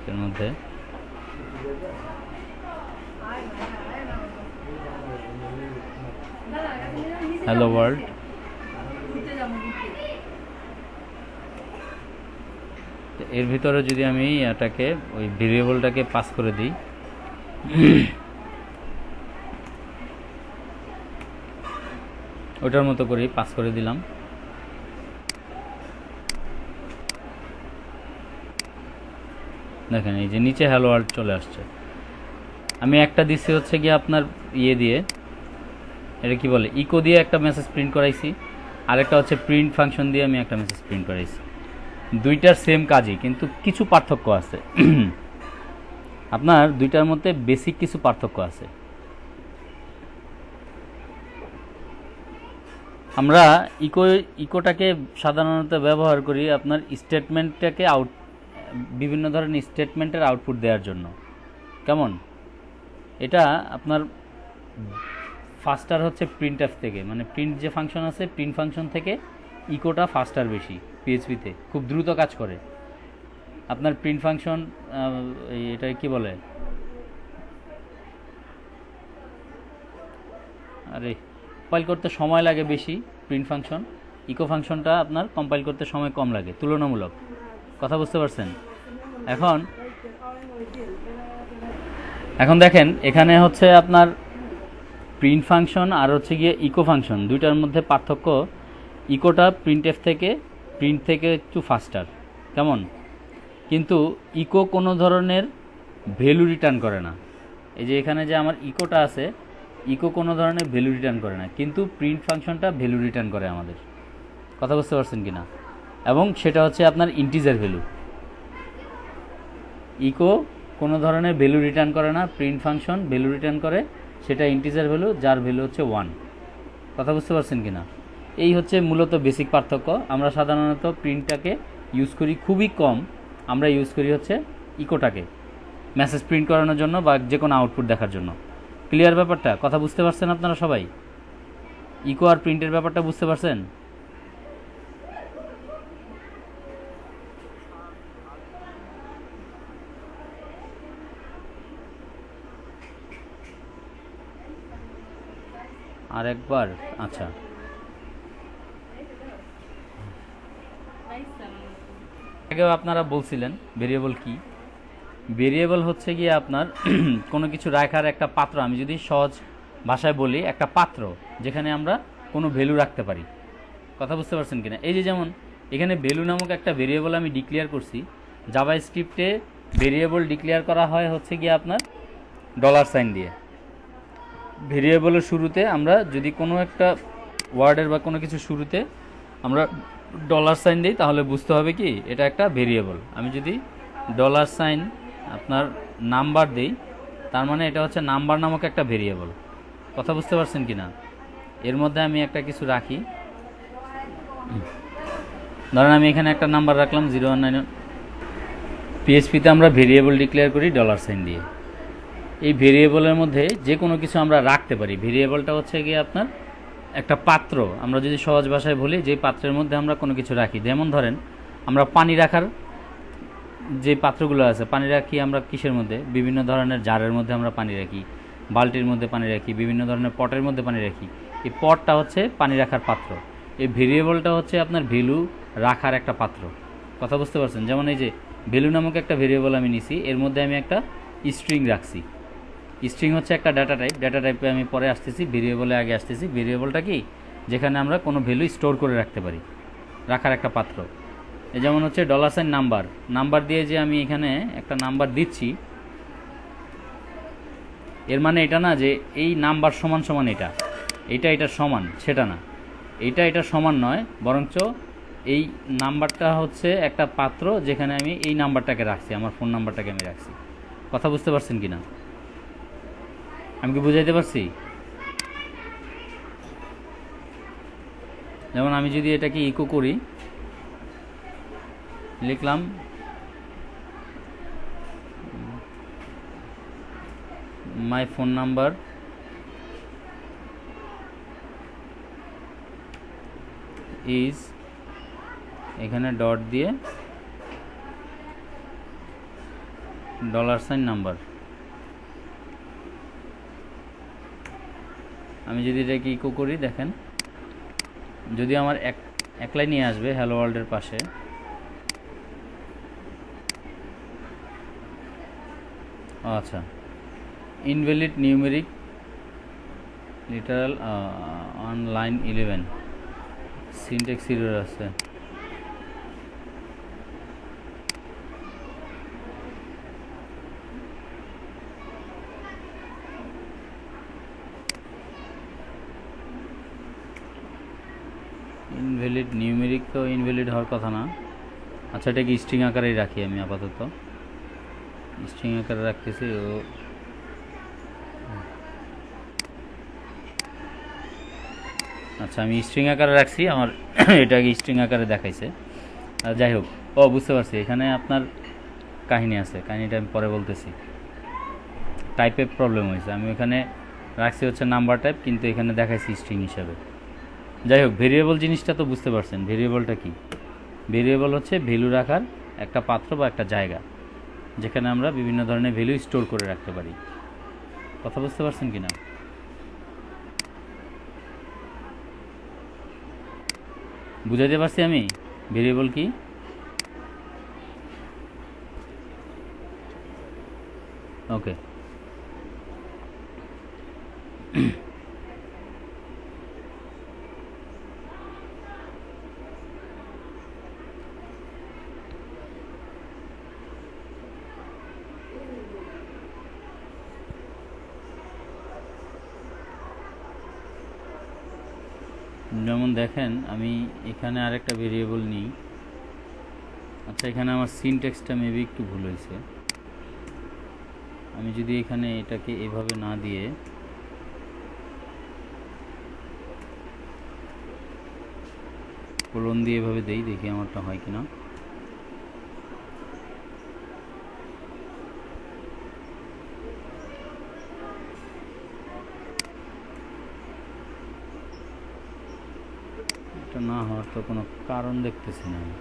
এর মধ্যে। Hello world. এর ভিতরে যদি আমি এটাকে ওই ভেরিয়েবলটাকে পাস করে দিই, ওটার মতো করে পাস করে দিলাম। দেখেন এই যে নিচে হ্যালো ওয়ার্ল্ড চলে আসছে। আমি একটা দিচ্ছি হচ্ছে গিয়ে আপনার দিয়ে, এটা কি বলে, ইকো দিয়ে একটা মেসেজ প্রিন্ট করাইছি, আরেকটা হচ্ছে প্রিন্ট ফাংশন দিয়ে আমি একটা মেসেজ প্রিন্ট করাইছি। দুইটার সেম কাজই, কিন্তু কিছু পার্থক্য আছে। আপনার দুইটার মধ্যে বেসিক কিছু পার্থক্য আছে। আমরা ইকোটাকে সাধারণত ব্যবহার করি আপনার স্টেটমেন্টটাকে বিভিন্ন ধরনের স্টেটমেন্টের আউটপুট দেওয়ার জন্য। কেমন, এটা আপনার ফাস্টার হচ্ছে প্রিন্ট এফ থেকে, মানে প্রিন্ট যে ফাংশন আছে, প্রিন্ট ফাংশন থেকে ইকোটা ফাস্টার বেশি পিএইচপিতে, খুব দ্রুত কাজ করে। আপনার প্রিন্ট ফাংশন এটা কি বলে, আরে কম্পাইল করতে সময় লাগে বেশি প্রিন্ট ফাংশন, ইকো ফাংশনটা আপনার কম্পাইল করতে সময় কম লাগে তুলনামূলক। কথা বুঝতে পারছেন? এখন দেখেন এখানে হচ্ছে আপনার প্রিন্ট ফাংশন আর হচ্ছে গিয়ে ইকো ফাংশন, দুইটার মধ্যে পার্থক্য, ইকোটা প্রিন্ট থেকে একটু ফাস্টার। কেমন, কিন্তু ইকো কোনো ধরনের ভ্যালু রিটার্ন করে না। এই যে এখানে যে আমার ইকোটা আছে, ইকো কোনো ধরনের ভ্যালু রিটার্ন করে না, কিন্তু প্রিন্ট ফাংশনটা ভ্যালু রিটার্ন করে আমাদের। কথা বুঝতে পারছেন কি না? এবং সেটা হচ্ছে আপনার ইন্টিজার ভ্যালু। ইকো কোনো ধরনের ভ্যালু রিটার্ন করে না, প্রিন্ট ফাংশন ভ্যালু রিটার্ন করে, সেটা ইন্টিজার ভ্যালু, যার ভ্যালু হচ্ছে 1। কথা বুঝতে পারছেন কি না? এই হচ্ছে মূলত বেসিক পার্থক্য। আমরা সাধারণত প্রিন্টটাকে ইউজ করি খুবই কম, আমরা ইউজ করি হচ্ছে ইকোটাকে মেসেজ প্রিন্ট করানোর জন্য বা যে কোনো আউটপুট দেখার জন্য। ক্লিয়ার ব্যাপারটা? কথা বুঝতে পারছেন আপনারা সবাই? ইকো আর প্রিন্টের ব্যাপারটা বুঝতে পারছেন? আর একবার, আচ্ছা, আগেও আপনারা বলছিলেন ভেরিয়েবল কি। ভেরিয়েবল হচ্ছে গিয়ে আপনার কোনো কিছু রাখার একটা পাত্র। আমি যদি সহজ ভাষায় বলি, একটা পাত্র যেখানে আমরা কোনো ভ্যালু রাখতে পারি। কথা বুঝতে পারছেন কিনা? এই যে যেমন এখানে ভ্যালু নামক একটা ভেরিয়েবল আমি ডিক্লেয়ার করছি। জাভা স্ক্রিপ্টে ভেরিয়েবল ডিক্লেয়ার করা হয় হচ্ছে গিয়ে আপনার $সাইন দিয়ে। ভেরিয়েবলের শুরুতে আমরা যদি কোনো একটা ওয়ার্ডের বা কোনো কিছু শুরুতে আমরা $সাইন দিই, তাহলে বুঝতে হবে কি এটা একটা ভেরিয়েবল। আমি যদি $সাইন আপনার নাম্বার দিই, তার মানে এটা হচ্ছে নাম্বার নামক একটা ভেরিয়েবল। কথা বুঝতে পারছেন কি না? এর মধ্যে আমি একটা কিছু রাখি, ধরেন আমি এখানে একটা নাম্বার রাখলাম 019। পিএইচপিতে আমরা ভেরিয়েবল ডিক্লেয়ার করি $সাইন দিয়ে। এই ভেরিয়েবলের মধ্যে যে কোনো কিছু আমরা রাখতে পারি। ভেরিয়েবলটা হচ্ছে গিয়ে আপনার একটা পাত্র। আমরা যদি সহজ ভাষায় বলি, যে পাত্রের মধ্যে আমরা কোনো কিছু রাখি, যেমন ধরেন আমরা পানি রাখার যে পাত্রগুলো আছে, পানি রাখি আমরা কিসের মধ্যে? বিভিন্ন ধরনের জারের মধ্যে আমরা পানি রাখি, বালতির মধ্যে পানি রাখি, বিভিন্ন ধরনের পটের মধ্যে পানি রাখি। এই পটটা হচ্ছে পানি রাখার পাত্র। এই ভেরিয়েবলটা হচ্ছে আপনার ভ্যালু রাখার একটা পাত্র। কথা বুঝতে পারছেন? যেমন এই যে ভ্যালু নামক একটা ভেরিয়েবল আমি নিছি, এর মধ্যে আমি একটা স্ট্রিং রাখছি। স্ট্রিং হচ্ছে একটা ডাটা টাইপ, ডাটা টাইপে আমি পরে আসতেছি, ভেরিয়েবলে আগে আসতেছি। ভেরিয়েবলটা কি? যেখানে আমরা কোনো ভ্যালু স্টোর করে রাখতে পারি, রাখার একটা পাত্র। যেমন হচ্ছে $সাইন নাম্বার, নাম্বার দিয়ে যে আমি এখানে একটা নাম্বার দিচ্ছি, এর মানে এটা না যে এই নাম্বার সমান সমান এটা এটা সমান, সেটা না। এটা সমান নয়, বরঞ্চ এই নাম্বারটা হচ্ছে একটা পাত্র যেখানে আমি এই নাম্বারটাকে রাখছি, আমার ফোন নাম্বারটাকে আমি রাখছি। কথা বুঝতে পারছেন কি না? আমি কি বুঝাইতে পারছি? যেমন আমি যদি এটাকে ইকো করি, লিখলাম মাই ফোন নাম্বার ইজ, এখানে ডট দিয়ে $সাইন নাম্বার। আমি যদি এটাকে ইকো করি, দেখেন যদি আমার এক লাইন নিয়ে আসবে হ্যালো ওয়ার্ল্ডের পাশে। আচ্ছা, invalid numeric literal on line 11, syntax error আছে। ইনভ্যালিড নিউমেরিক তো ইনভ্যালিড হওয়ার কথা না। আচ্ছা, এটাকে স্ট্রিং আকারেই রাখি আমি আপাতত, স্ট্রিং আকারে রাখতেছি। আচ্ছা, আমি স্ট্রিং আকারে রাখছি, আমার এটাকে স্ট্রিং আকারে দেখাইছে। যাই হোক, বুঝতে পারছি, এখানে আপনার কাহিনী আছে, কাহিনীটা আমি পরে বলতেছি। টাইপের প্রবলেম হয়েছে, আমি এখানে রাখছি হচ্ছে নাম্বার টাইপ, কিন্তু এখানে দেখাইছি স্ট্রিং হিসাবে। যাই হোক, ভেরিয়েবল জিনিসটা তো বুঝতে পারছেন। ভেরিয়েবলটা কি? ভেরিয়েবল হচ্ছে ভ্যালু রাখার একটা পাত্র বা একটা জায়গা, যেখানে আমরা বিভিন্ন ধরনের ভ্যালু স্টোর করে রাখতে পারি। কথা বুঝতে পারছেন কি না? বুঝাইতে পারছি আমি ভেরিয়েবল কি? ওকে, যেমন দেখেন আমি এখানে আরেকটা ভেরিয়েবল নিই। আচ্ছা, এখানে আমার সিনট্যাক্সটা মেবি একটু ভুল হয়েছে। আমি যদি এখানে এটাকে এভাবে না দিয়ে কোলন দিয়ে এভাবে দেই, দেখি আমারটা হয় কিনা। এটা না হওয়ার তো কোনো কারণ দেখতেছি না আমি।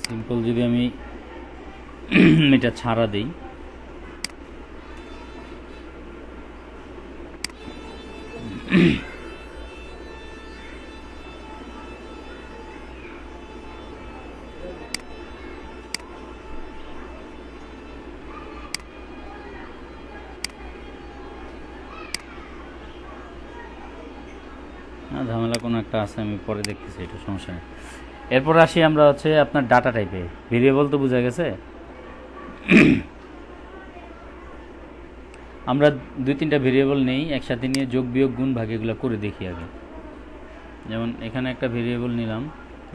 সিম্পল যদি আমি এটা ছাড়া দিই, ঝামেলা কোনো একটা আছে, আমি পরে দেখতেছি, এটা সমস্যা নেই। এরপর আসি আমরা হচ্ছে আপনার ডাটা টাইপে। ভেরিয়েবল তো বোঝা গেছে। আমরা 2-3টা ভেরিয়েবল নেই, একসাথে নিয়ে যোগ বিয়োগ গুণ ভাগ এগুলো করে দেখি আগে। যেমন এখানে একটা ভেরিয়েবল নিলাম,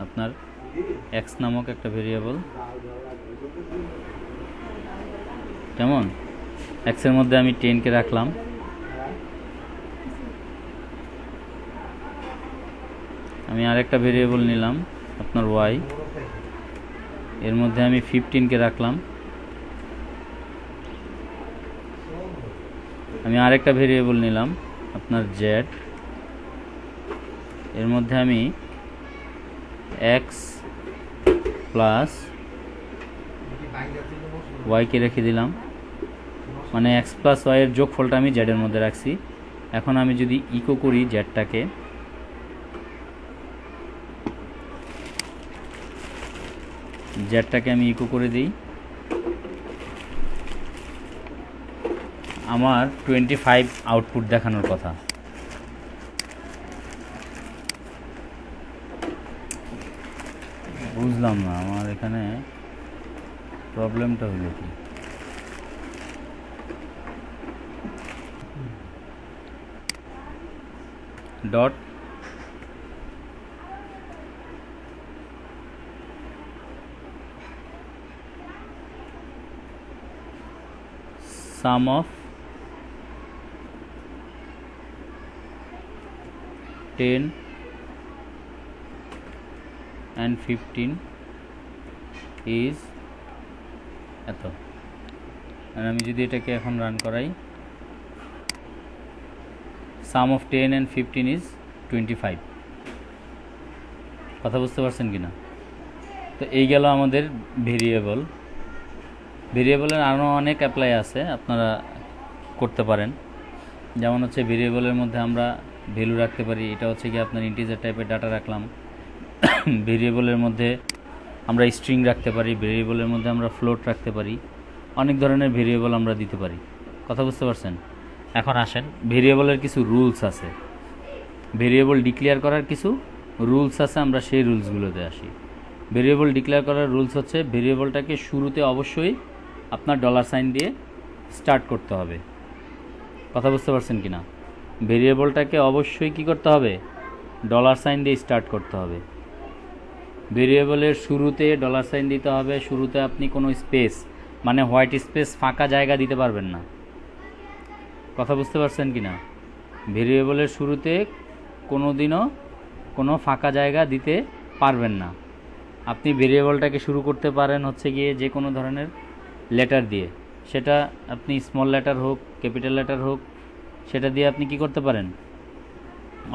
আপনার এক্স নামক একটা ভেরিয়েবল। কেমন? এক্সের মধ্যে আমি 10কে রাখলাম। আমি আরেকটা ভেরিয়েবল নিলাম আপনার ওয়াই, এর মধ্যে আমি 15কে রাখলাম। আমি আরেকটা ভেরিয়েবল নিলাম আপনার জেড, এর মধ্যে আমি এক্স প্লাস ওয়াইকে রেখে দিলাম, মানে এক্স প্লাস ওয়াইয়ের যোগফলটা আমি জেডের মধ্যে রাখছি। এখন আমি যদি ইকো করি জেডটাকে, জেডটাকে আমি ইকো করে দিই। আমার 25 আউটপুট দেখানোর কথা। বুঝলাম না আমার এখানে প্রবলেমটা হলো কি। Dot sum of 10 and 15 is এত। আর আমি যদি এটাকে এখন রান করাই, sum of 10 and 15 is 25। কথা বুঝতে পারছেন কি না? তো এই গেল আমাদের ভেরিয়েবল। ভেরিয়েবলের আরও অনেক অ্যাপ্লাই আছে, আপনারা করতে পারেন। যেমন হচ্ছে ভেরিয়েবলের মধ্যে আমরা ভ্যালু রাখতে পারি, এটা হচ্ছে কি আপনার ইন্টিজার টাইপের ডাটা রাখলাম। ভেরিয়েবলের মধ্যে আমরা স্ট্রিং রাখতে পারি, ভেরিয়েবলের মধ্যে আমরা ফ্লোট রাখতে পারি, অনেক ধরনের ভেরিয়েবল আমরা দিতে পারি। কথা বুঝতে পারছেন? এখন আসেন, ভেরিয়েবলের কিছু রুলস আছে, ভেরিয়েবল ডিক্লেয়ার করার কিছু রুলস আছে, আমরা সেই রুলসগুলোতে আসি। ভেরিয়েবল ডিক্লেয়ার করার রুলস হচ্ছে ভেরিয়েবলটাকে শুরুতে অবশ্যই আপনার ডলার সাইন দিয়ে স্টার্ট করতে হবে। কথা বুঝতে পারছেন কি না? ভেরিয়েবলটাকে অবশ্যই কি করতে হবে? ডলার সাইন দিয়ে স্টার্ট করতে হবে। ভেরিয়েবলের শুরুতে ডলার সাইন দিতে হবে। শুরুতে আপনি কোনো স্পেস মানে হোয়াইট স্পেস ফাঁকা জায়গা দিতে পারবেন না। কথা বুঝতে পারছেন কি না? ভেরিয়েবলের শুরুতে কোনো দিনও কোনো ফাঁকা জায়গা দিতে পারবেন না। আপনি ভেরিয়েবলটাকে শুরু করতে পারেন হচ্ছে গিয়ে যে কোনো ধরনের লেটার দিয়ে, সেটা আপনি স্মল লেটার হোক ক্যাপিটাল লেটার হোক, সেটা দিয়ে আপনি কি করতে পারেন?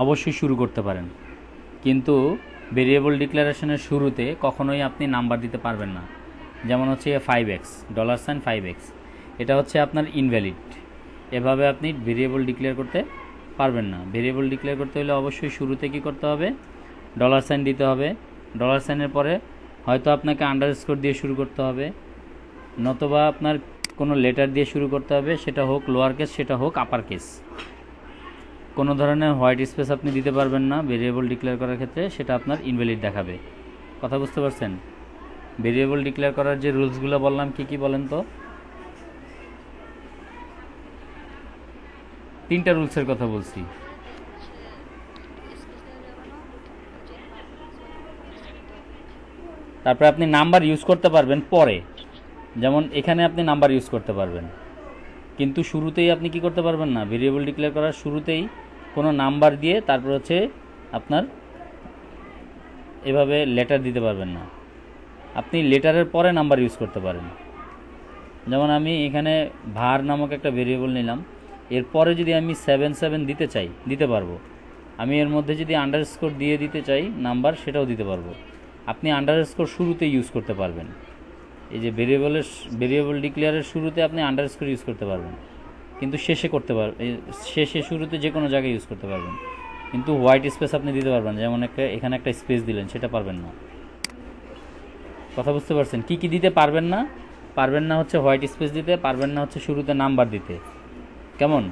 অবশ্যই শুরু করতে পারেন। কিন্তু ভেরিয়েবল ডিক্লারেশনের শুরুতে কখনোই আপনি নাম্বার দিতে পারবেন না। যেমন হচ্ছে 5x $5x, এটা হচ্ছে আপনার ইনভ্যালিড। এভাবে আপনি ভেরিয়েবল ডিক্লেয়ার করতে পারবেন না। ভেরিয়েবল ডিক্লেয়ার করতে হলে অবশ্যই শুরুতে কি করতে হবে? ডলার সাইন দিতে হবে। ডলার সাইনের পরে হয়তো আপনাকে আন্ডারস্কোর দিয়ে শুরু করতে হবে, নতবা আপনার কোনো লেটার দিয়ে শুরু করতে হবে, সেটা হোক লোয়ার কেস সেটা হোক আপার কেস। কোনো ধরনের হোয়াইট স্পেস আপনি দিতে পারবেন না ভেরিয়েবল ডিক্লেয়ার করার ক্ষেত্রে, সেটা আপনার ইনভ্যালিড দেখাবে। কথা বুঝতে পারছেন? ভেরিয়েবল ডিক্লেয়ার করার যে রুলসগুলো বললাম কি কি বলেন তো? 3টা রুলসের কথা বলছি। তারপরে আপনি নাম্বার ইউজ করতে পারবেন পরে, যেমন এখানে আপনি নাম্বার ইউজ করতে পারবেন, কিন্তু শুরুতেই আপনি কি করতে পারবেন না? ভেরিয়েবল ডিক্লেয়ার করার শুরুতেই কোনো নাম্বার দিয়ে তারপর হচ্ছে আপনার এভাবে লেটার দিতে পারবেন না। আপনি লেটারের পরে নাম্বার ইউজ করতে পারেন। যেমন আমি এখানে ভার নামক একটা ভেরিয়েবল নিলাম, এরপরে যদি আমি 77 দিতে চাই দিতে পারবো। আমি এর মধ্যে যদি আন্ডারস্কোর দিয়ে দিতে চাই নাম্বার, সেটাও দিতে পারবো। আপনি আন্ডারস্কোর শুরুতে ইউজ করতে পারবেন। এই যে ভেরিয়েবল ডিক্লেয়ারের শুরুতে আপনি আন্ডারস্কোর ইউজ করতে পারবেন, কিন্তু শেষে করতে পারবেন, শেষে শুরুতে যে কোনো জায়গায় ইউজ করতে পারবেন, কিন্তু হোয়াইট স্পেস আপনি দিতে পারবেন। যেমন এখানে একটা স্পেস দিলেন, সেটা পারবেন না। কথা বুঝতে পারছেন? কি কি দিতে পারবেন না? পারবেন না হচ্ছে হোয়াইট স্পেস দিতে, পারবেন না হচ্ছে শুরুতে নাম্বার দিতে। কেমন?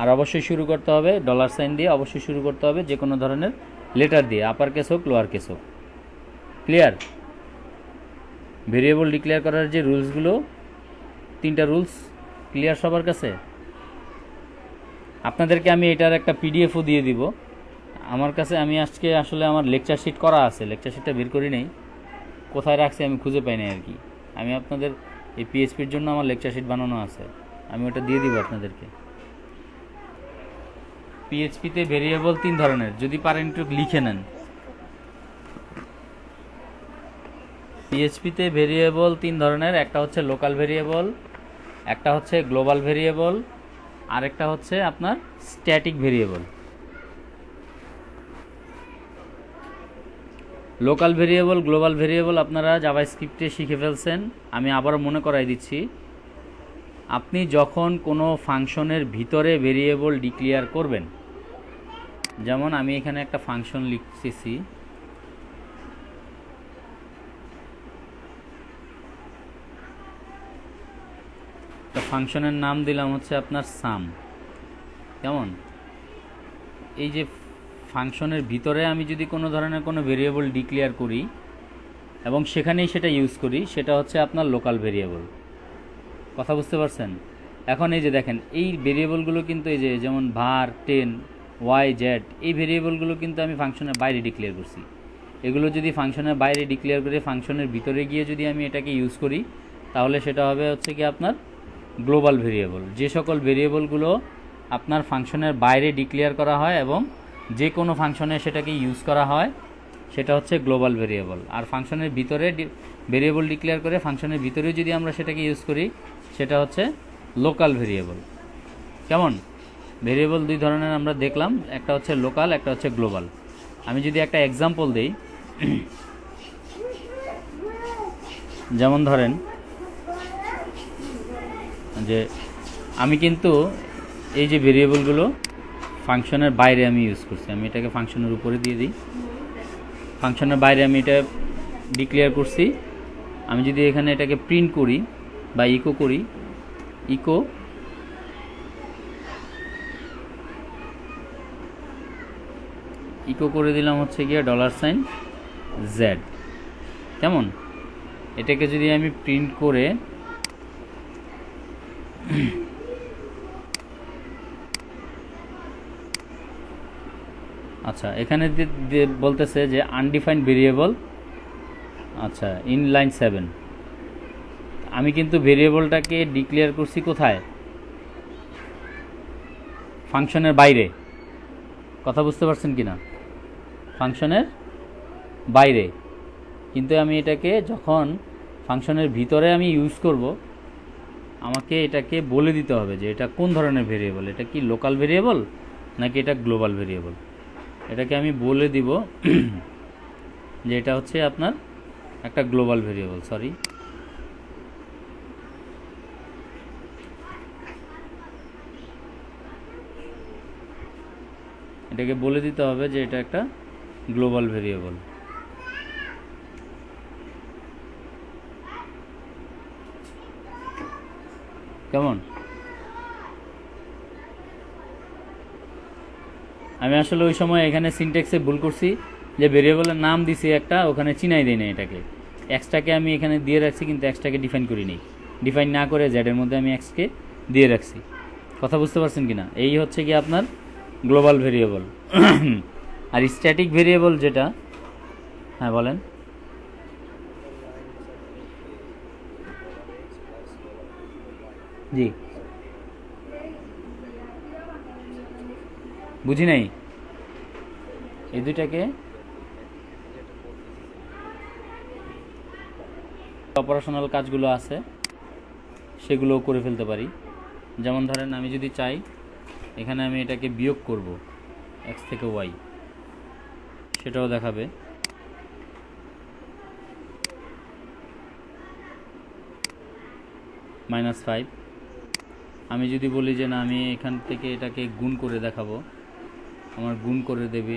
আর অবশ্যই শুরু করতে হবে ডলার সাইন দিয়ে, অবশ্যই শুরু করতে হবে যে কোনো ধরনের লেটার দিয়ে, আপার কেস হোক লোয়ার কেস হোক। ক্লিয়ার? ভেরিয়েবল ডিক্লেয়ার করার যে রুলসগুলো, 3টা রুলস ক্লিয়ার সবার কাছে? আপনাদেরকে আমি এটার একটা পিডিএফও দিয়ে দিব আমার কাছে। আমি আজকে আসলে আমার লেকচার শিট করা আছে, লেকচার শিটটা বের করি নেই, কোথায় রাখছি আমি খুঁজে পাই নাই আর কি। আমি আপনাদের এই পিএইচপির জন্য আমার লেকচার শিট বানানো আছে, আমি ওটা দিয়ে দিব আপনাদেরকে। পিএইচপিতে ভেরিয়েবল 3 ধরনের, যদি পারেন একটু লিখে নেন। পিএইচপিতে ভেরিয়েবল 3 ধরনের, একটা হচ্ছে লোকাল ভেরিয়েবল, একটা হচ্ছে গ্লোবাল ভেরিয়েবল, আর একটা হচ্ছে আপনার static variable. Local variable global variable আপনারা জাভাস্ক্রিপ্টে শিখে ফেলছেন। আমি আবারও মনে করাই দিচ্ছি, আপনি যখন কোনো ফাংশনের ভিতরে ভেরিয়েবল ডিক্লেয়ার করবেন, যেমন আমি এখানে একটা ফাংশন লিখতেছি, একটা ফাংশনের নাম দিলাম হচ্ছে আপনার সাম। কেমন? এই যে ফাংশনের ভিতরে আমি যদি কোনো ধরনের কোনো ভেরিয়েবল ডিক্লেয়ার করি এবং সেখানেই সেটা ইউজ করি, সেটা হচ্ছে আপনার লোকাল ভেরিয়েবল। কথা বুঝতে পারছেন? এখন এই যে দেখেন, এই ভেরিয়েবলগুলো কিন্তু এই যে যেমন var 10 y z, এই ভেরিয়েবলগুলো কিন্তু আমি ফাংশনের বাইরে ডিক্লেয়ার করছি। এগুলো যদি ফাংশনের বাইরে ডিক্লেয়ার করে ফাংশনের ভিতরে গিয়ে যদি আমি এটাকে ইউজ করি, তাহলে সেটা হবে হচ্ছে কি আপনার গ্লোবাল ভেরিয়েবল। যে সকল ভেরিয়েবলগুলো আপনার ফাংশনের বাইরে ডিক্লেয়ার করা হয় এবং যে কোনো ফাংশনে সেটাকে ইউজ করা হয়, সেটা হচ্ছে গ্লোবাল ভেরিয়েবল। আর ফাংশনের ভিতরে ভেরিয়েবল ডিক্লেয়ার করে ফাংশনের ভিতরে যদি আমরা সেটাকে ইউজ করি, সেটা হচ্ছে লোকাল ভেরিয়েবল। কেমন? ভেরিয়েবল দুই ধরনের আমরা দেখলাম, একটা হচ্ছে লোকাল, একটা হচ্ছে গ্লোবাল। আমি যদি একটা এক্সাম্পল দিই, যেমন ধরেন যে আমি কিন্তু এই যে ভেরিয়েবলগুলো ফাংশনের বাইরে আমি ইউজ করছি, আমি এটাকে ফাংশনের উপরে দিয়ে দিই। ফাংশনের বাইরে আমি এটা ডিক্লেয়ার করছি। আমি যদি এখানে এটাকে প্রিন্ট করি বা ইকো করি, ইকো করে দিলাম হচ্ছে গিয়ে $z। কেমন? এটাকে যদি আমি প্রিন্ট করে আচ্ছা, এখানে বলতেছে যে আনডিফাইন্ড ভেরিয়েবল, আচ্ছা, ইন লাইন 7। আমি কিন্তু ভেরিয়েবলটাকে ডিক্লেয়ার করছি কোথায়? ফাংশনের বাইরে। কথা বুঝতে পারছেন কি না? ফাংশনের বাইরে। কিন্তু আমি এটাকে যখন ফাংশনের ভিতরে আমি ইউজ করব, আমাকে এটাকে বলে দিতে হবে যে এটা কোন ধরনের ভেরিয়েবল, এটা কি লোকাল ভেরিয়েবল নাকি এটা গ্লোবাল ভেরিয়েবল। এটাকে আমি বলে দিব যে এটা হচ্ছে আপনার একটা গ্লোবাল ভেরিয়েবল। সরি, এটাকে বলে দিতে হবে যে এটা একটা গ্লোবাল ভেরিয়েবল। কেমন? আমি আসলে ওই সময় এখানে সিনট্যাক্সে ভুল করছি, যে ভেরিয়েবলের নাম দিছি একটা, ওখানে চিনাই দিই না এটাকে। এক্সটাকে আমি এখানে দিয়ে রাখছি, কিন্তু এক্সটাকে ডিফাইন করি নি। ডিফাইন না করে জেডের মধ্যে আমি এক্সকে দিয়ে রাখছি। কথা বুঝতে পারছেন কি না? এই হচ্ছে কি আপনার গ্লোবাল ভেরিয়েবল। আর স্ট্যাটিক ভেরিয়েবল যেটা, হ্যাঁ বলেন। জি, বুঝি নাই। এই দুইটাকে অপারেশনাল কাজগুলো আছে সেগুলোও করে ফেলতে পারি। যেমন ধরেন আমি যদি চাই এখানে আমি এটাকে বিয়োগ করব এক্স থেকে ওয়াই, সেটাও দেখাবে। -5। আমি যদি বলি যে না, আমি এখান থেকে এটাকে গুণ করে দেখাবো, আমার গুণ করে দেবে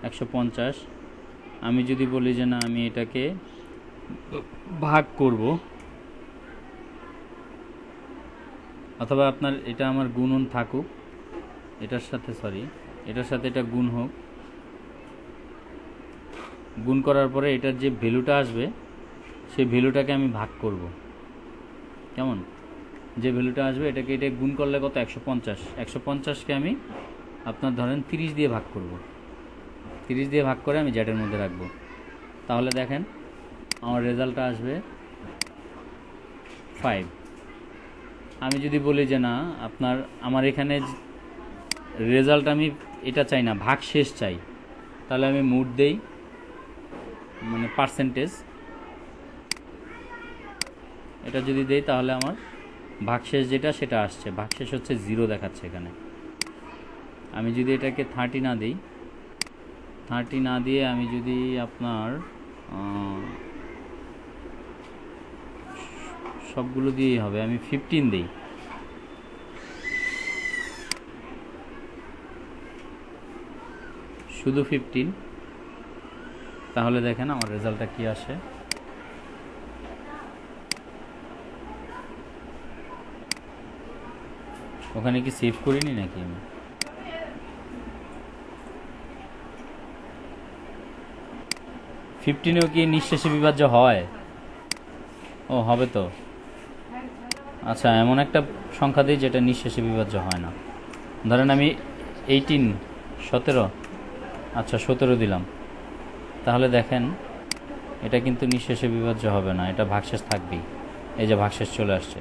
$150। আমি যদি বলি যে না, আমি এটাকে ভাগ করব, অথবা আপনার এটা আমার গুণন থাকুক এটার সাথে, এটার সাথে এটা গুণ হোক। গুণ করার পরে এটার যে ভ্যালুটা আসবে, সেই ভ্যালুটাকে আমি ভাগ করব। কেমন? যে ভ্যালুটা আসবে এটাকে এটা গুণ করলে কত? 150। 150কে আমি আপনার ধরেন 30 দিয়ে ভাগ করব। 30 দিয়ে ভাগ করে আমি জেডের মধ্যে রাখবো। তাহলে দেখেন আমার রেজাল্টটা আসবে 5। আমি যদি বলি যে না, আমার এখানে রেজাল্ট আমি এটা চাই না, ভাগ শেষ চাই, তাহলে আমি মুড দেই, মানে পার্সেন্টেজ, এটা যদি দেই তাহলে আমার ভাগশেষ যেটা সেটা আসছে। ভাগশেষ হচ্ছে 0 দেখাচ্ছে এখানে। আমি যদি এটাকে 30 না দিই, 30 না দিয়ে আমি যদি আপনার সবগুলো দিয়েই হবে, আমি 15 দিই, শুধু 15, তাহলে দেখেন আমার রেজাল্টটা কি আসে। ওখানে কি সেভ করিনি নাকি আমি? 15-এও কি নিঃশেষে বিভাজ্য হয়? ও হবে তো। আচ্ছা, এমন একটা সংখ্যা দিই যেটা নিঃশেষে বিভাজ্য হয় না। ধরেন আমি 17। আচ্ছা 17 দিলাম। তাহলে দেখেন এটা কিন্তু নিঃশেষে বিভাজ্য হবে না, এটা ভাগশেষ থাকবেই। এই যে ভাগশেষ চলে আসছে।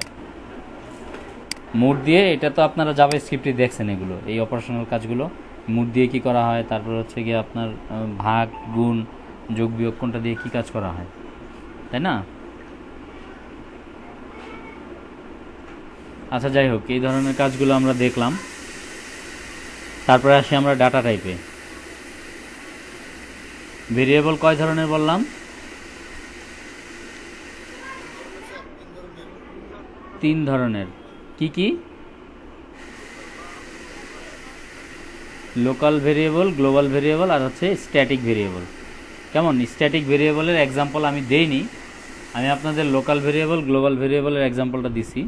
মোড দিয়ে, এটা তো আপনারা জাভাস্ক্রিপ্টে দেখছেন, এগুলো এই অপারেশনাল কাজগুলো মোড দিয়ে কি করা হয়, তারপর হচ্ছে গিয়ে আপনার ভাগ গুণ যোগ বিয়োগ কোনটা দিয়ে কি কাজ করা হয়, তাই না? আচ্ছা যাই হোক, এই ধরনের কাজগুলো আমরা দেখলাম। তারপরে আসি আমরা ডাটা টাইপে। ভেরিয়েবল কয় ধরনের বললাম? 3 ধরনের। কি কি? লোকাল ভেরিয়েবল, গ্লোবাল ভেরিয়েবল, আর হচ্ছে স্ট্যাটিক ভেরিয়েবল। কেমন? স্ট্যাটিক ভেরিয়েবলের এক্সাম্পল আমি দেইনি, আমি আপনাদের লোকাল ভেরিয়েবল, গ্লোবাল ভেরিয়েবলের এক্সাম্পলটা দিছি।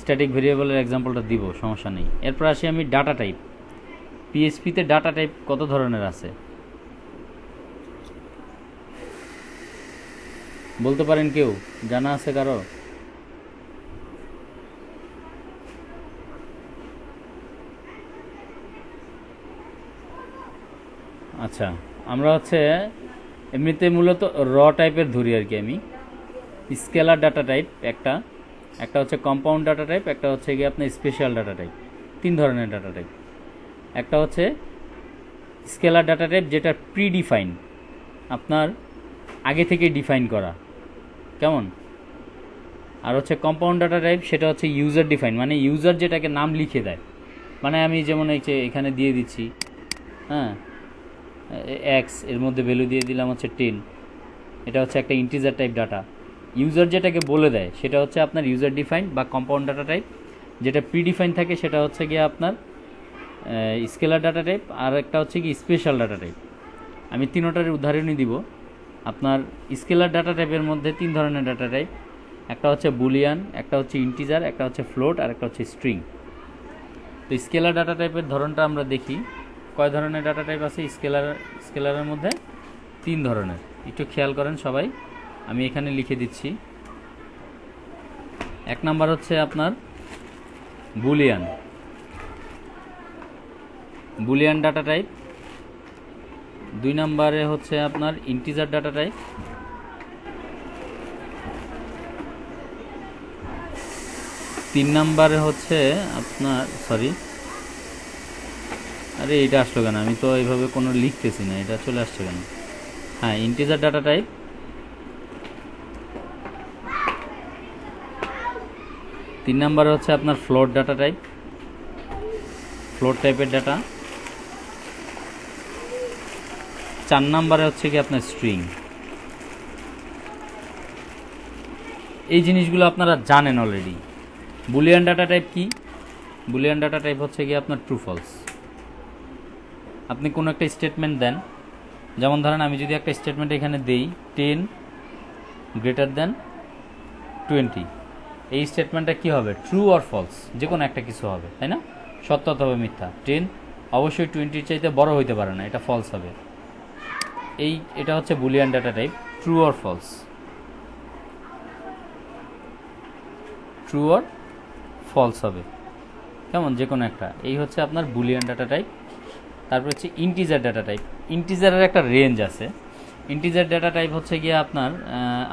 স্ট্যাটিক ভেরিয়েবলের এক্সাম্পলটা দিব, সমস্যা নেই। এরপর আসি আমি ডাটা টাইপ। পিএইচপিতে ডাটা টাইপ কত ধরনের আছে বলতে পারেন কেউ? জানা আছে কারো? আচ্ছা, আমরা হচ্ছে এমনিতে মূলত র টাইপের ধরি আর কি। আমি স্কেলার ডাটা টাইপ একটা, একটা হচ্ছে কম্পাউন্ড ডাটা টাইপ, একটা হচ্ছে গিয়ে আপনার স্পেশাল ডাটা টাইপ। 3 ধরনের ডাটা টাইপ। একটা হচ্ছে স্কেলার ডাটা টাইপ যেটা প্রিডিফাইন, আপনার আগে থেকে ডিফাইন করা, কেমন? আর হচ্ছে কম্পাউন্ড ডাটা টাইপ, সেটা হচ্ছে ইউজার ডিফাইন, মানে ইউজার যেটাকে নাম লিখে দেয়। মানে আমি যেমন এই যে এখানে দিয়ে দিচ্ছি, হ্যাঁ, এক্স, এর মধ্যে ভ্যালু দিয়ে দিলাম হচ্ছে 10। এটা হচ্ছে একটা ইন্টিজার টাইপ ডাটা। ইউজার যেটাকে বলে দেয় সেটা হচ্ছে আপনার ইউজার ডিফাইন বা কম্পাউন্ড ডাটা টাইপ। যেটা প্রিডিফাইন থাকে সেটা হচ্ছে গিয়ে আপনার স্কেলার ডাটা টাইপ। আর একটা হচ্ছে কি স্পেশাল ডাটা টাইপ। আমি তিনোটার উদাহরণই দিব। আপনার স্কেলার ডাটা টাইপের মধ্যে 3 ধরনের ডাটা টাইপ। একটা হচ্ছে বুলিয়ান, একটা হচ্ছে ইন্টিজার, একটা হচ্ছে ফ্লোট, আর একটা হচ্ছে স্ট্রিং। তো স্কেলার ডাটা টাইপের ধরনটা আমরা দেখি। কয় ধরনের ডাটা টাইপ আছে স্কেলারের মধ্যে? 3 ধরনের। একটু খেয়াল করেন সবাই, আমি এখানে লিখে দিচ্ছি। 1 নাম্বার হচ্ছে আপনার বুলিয়ান, বুলিয়ান ডাটা টাইপ। 2 নাম্বারে হচ্ছে আপনার ইন্টিজার ডাটা টাইপ। 3 নাম্বারে হচ্ছে আপনার, সরি, আরে এটা আসলো কেন? আমি তো এইভাবে কোনো লিখতেছি না, এটা চলে আসছে কেন? হ্যাঁ, ইন্টিজার ডাটা টাইপ। 3 নাম্বারে হচ্ছে আপনার ফ্লোট ডাটা টাইপ, ফ্লোট টাইপের ডাটা। 4 নাম্বারে হচ্ছে কি আপনার স্ট্রিং। এই জিনিসগুলো আপনারা জানেন অলরেডি। বুলিয়ান ডাটা টাইপ কি? বুলিয়ান ডাটা টাইপ হচ্ছে কি আপনার ট্রু ফলস। আপনি কোনো একটা স্টেটমেন্ট দেন, যেমন ধরেন আমি যদি একটা স্টেটমেন্ট এখানে দেই 10 গ্রেটার দেন 20, এই স্টেটমেন্টটা কি হবে? ট্রু অর ফলস, যে কোনো একটা কিছু হবে, তাই না? সত্য অথবা মিথ্যা। 10 অবশ্যই 20-র চাইতে বড় হইতে পারে না, এটা ফলস হবে। এটা হচ্ছে boolean data type, true or false, true or false হবে, কেমন? যে কোনো একটা। এই হচ্ছে আপনার বুলিয়ান ডাটা টাইপ। তারপর হচ্ছে ইন্টিজার ডাটা টাইপ। ইন্টিজারের একটা রেঞ্জ আছে। ইন্টিজার ডাটা টাইপ হচ্ছে গিয়ে আপনার,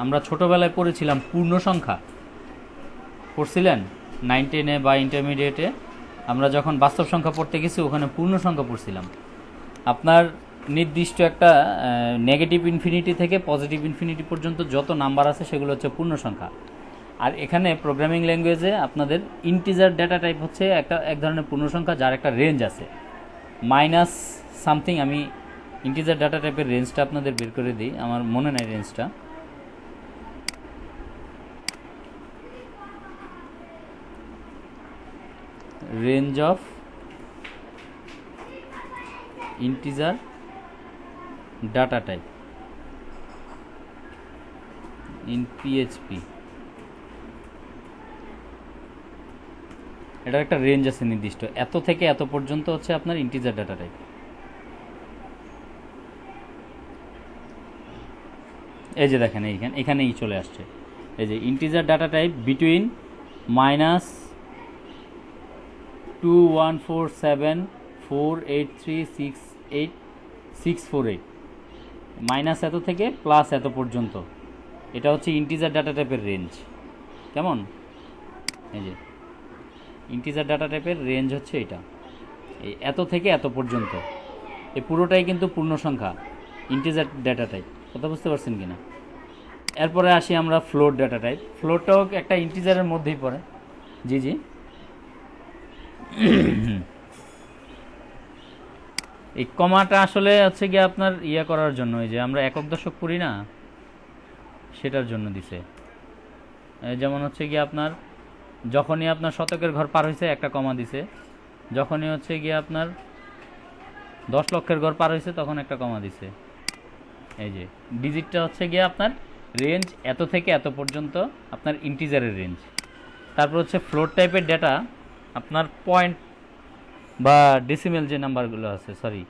আমরা ছোটোবেলায় পড়েছিলাম পূর্ণ সংখ্যা, পড়ছিলেন 9-10-এ বা ইন্টারমিডিয়েটে। আমরা যখন বাস্তব সংখ্যা পড়তে গেছি ওখানে পূর্ণ সংখ্যা পড়ছিলাম। আপনার নির্দিষ্ট একটা নেগেটিভ ইনফিনিটি থেকে পজিটিভ ইনফিনিটি পর্যন্ত যত নাম্বার আছে সেগুলো হচ্ছে পূর্ণ সংখ্যা। আর এখানে প্রোগ্রামিং ল্যাঙ্গুয়েজে আপনাদের ইন্টিজার ডেটা টাইপ হচ্ছে এক ধরনের পূর্ণসংখ্যা যার একটা রেঞ্জ আছে, মাইনাস সামথিং। আমি ইন্টিজার ডাটা টাইপের রেঞ্জটা আপনাদের বের করে দিই, আমার মনে নাই রেঞ্জটা। Range of integer data type in PHP, এটার একটা রেঞ্জ আছে নির্দিষ্ট, এত থেকে এত পর্যন্ত হচ্ছে আপনার ইন্টিজার ডাটা টাইপ। এই যে দেখেন এখানেই চলে আসছে, এই যে integer data type between -214748368648 minus এত থেকে প্লাস এত পর্যন্ত, এটা হচ্ছে ইন্টিজার ডাটা টাইপের রেঞ্জ। কেমন? এই যে ইন্টিজার ডাটা টাইপের রেঞ্জ হচ্ছে এটা, এই এত থেকে এত পর্যন্ত, এই পুরোটাই কিন্তু পূর্ণ সংখ্যা, ইন্টিজার ডাটা টাইপ। কথা বুঝতে পারছেন কিনা? এরপরে আসি আমরা ফ্লোট ডাটা টাইপ। ফ্লোটটাও একটা ইন্টিজারের মধ্যেই পড়ে। জি জি, এই কমাটা আসলে হচ্ছে গিয়ে আপনার ইয়া করার জন্য, এই যে আমরা একক দশক পড়ি না, সেটার জন্য দিছে। যেমন হচ্ছে গিয়ে আপনার যখনই আপনার শতকের ঘর পার হয়েছে একটা কমা দিছে, যখনই হচ্ছে গিয়ে আপনার 10 লক্ষের ঘর পার হয়েছে তখন একটা কমা দিছে। এই যে ডিজিটটা হচ্ছে গিয়ে আপনার রেঞ্জ এত থেকে এত পর্যন্ত, আপনার ইন্টিজারের রেঞ্জ। তারপর হচ্ছে ফ্লোট টাইপের ডেটা, আপনার পয়েন্ট বা ডেসিমেল যে নাম্বারগুলো আছে, সরি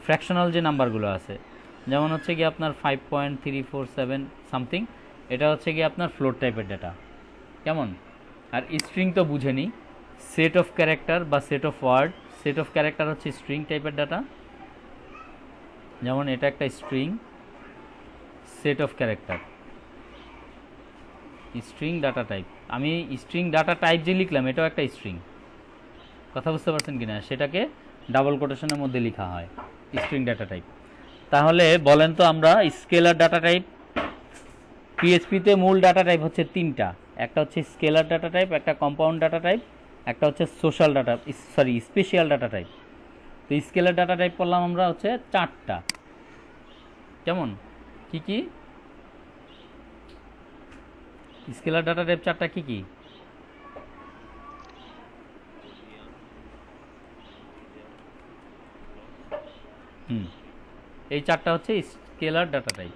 ফ্র্যাকশনাল যে নাম্বারগুলো আছে, যেমন হচ্ছে গিয়ে আপনার 5.347 সামথিং, এটা হচ্ছে গিয়ে আপনার ফ্লোট টাইপের ডেটা। কেমন? আর স্ট্রিং তো বুঝেনি, সেট অফ ক্যারেক্টার বা set of word. Set of character হচ্ছে স্ট্রিং টাইপের ডাটা, যেমন এটা একটা string, set of character string data type. আমি স্ট্রিং ডাটা টাইপ যে লিখলাম এটাও একটা স্ট্রিং। কথা বুঝতে পারছেন কিনা? সেটাকে ডাবল কোটেশনের মধ্যে লেখা হয় স্ট্রিং ডাটা টাইপ। তাহলে বলেন তো, আমরা স্কেলার ডাটা টাইপ, পিএইচপিতে মূল ডাটা টাইপ হচ্ছে তিনটা, একটা হচ্ছে স্কেলার ডাটা টাইপ, একটা কম্পাউন্ড ডাটা টাইপ, একটা হচ্ছে social data, sorry special data type. তো স্কেলার ডাটা টাইপ করলাম আমরা হচ্ছে 4টা। কেমন? কি কি স্কেলার ডাটা টাইপ 4টা? কি কি? এই 4টা হচ্ছে স্কেলার ডাটা টাইপ।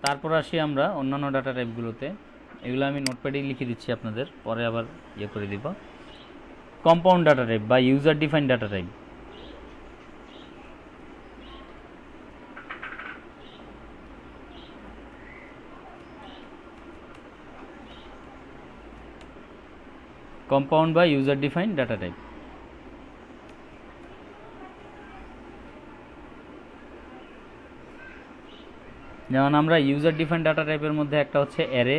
তারপর আসি আমরা অন্যান্য ডাটা টাইপগুলোতে, এগুলো আমি নোটপ্যাডেই লিখে দিচ্ছি আপনাদের, পরে আবার ইয়ে করে দিব। কম্পাউন্ড ডাটা টাইপ বা user defined data type. Compound বা ইউজার ডিফাইন্ড ডাটা টাইপ, যেমন আমরা ইউজার ডিফাইন্ড ডাটা টাইপের মধ্যে একটা হচ্ছে অ্যারে,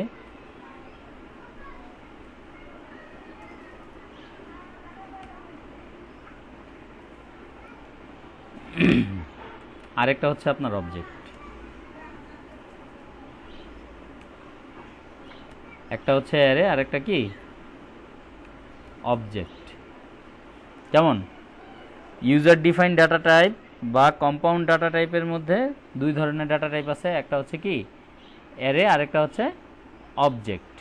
আরেকটা হচ্ছে আপনার অবজেক্ট। একটা হচ্ছে অ্যারে, আরেকটা কি অবজেক্ট। যেমন ইউজার ডিফাইন্ড ডাটা টাইপ বা কম্পাউন্ড ডাটা টাইপের মধ্যে দুই ধরনের ডাটা টাইপ আছে, একটা হচ্ছে কি অ্যারে, আরেকটা হচ্ছে অবজেক্ট।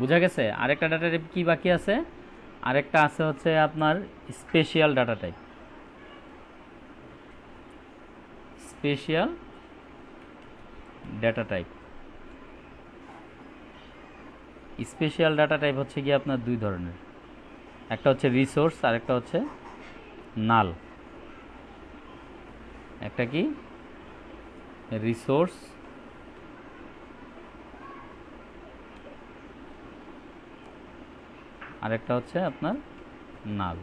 বুঝা গেছে? আরেকটা ডাটা টাইপ কি বাকি আছে? আরেকটা আছে হচ্ছে আপনার special data type. Special data type, special data type হচ্ছে কি আপনার দুই ধরনের, একটা হচ্ছে রিসোর্স, আরেকটা হচ্ছে নাল। একটা কি রিসোর্স, আরেকটা হচ্ছে আপনার নাল।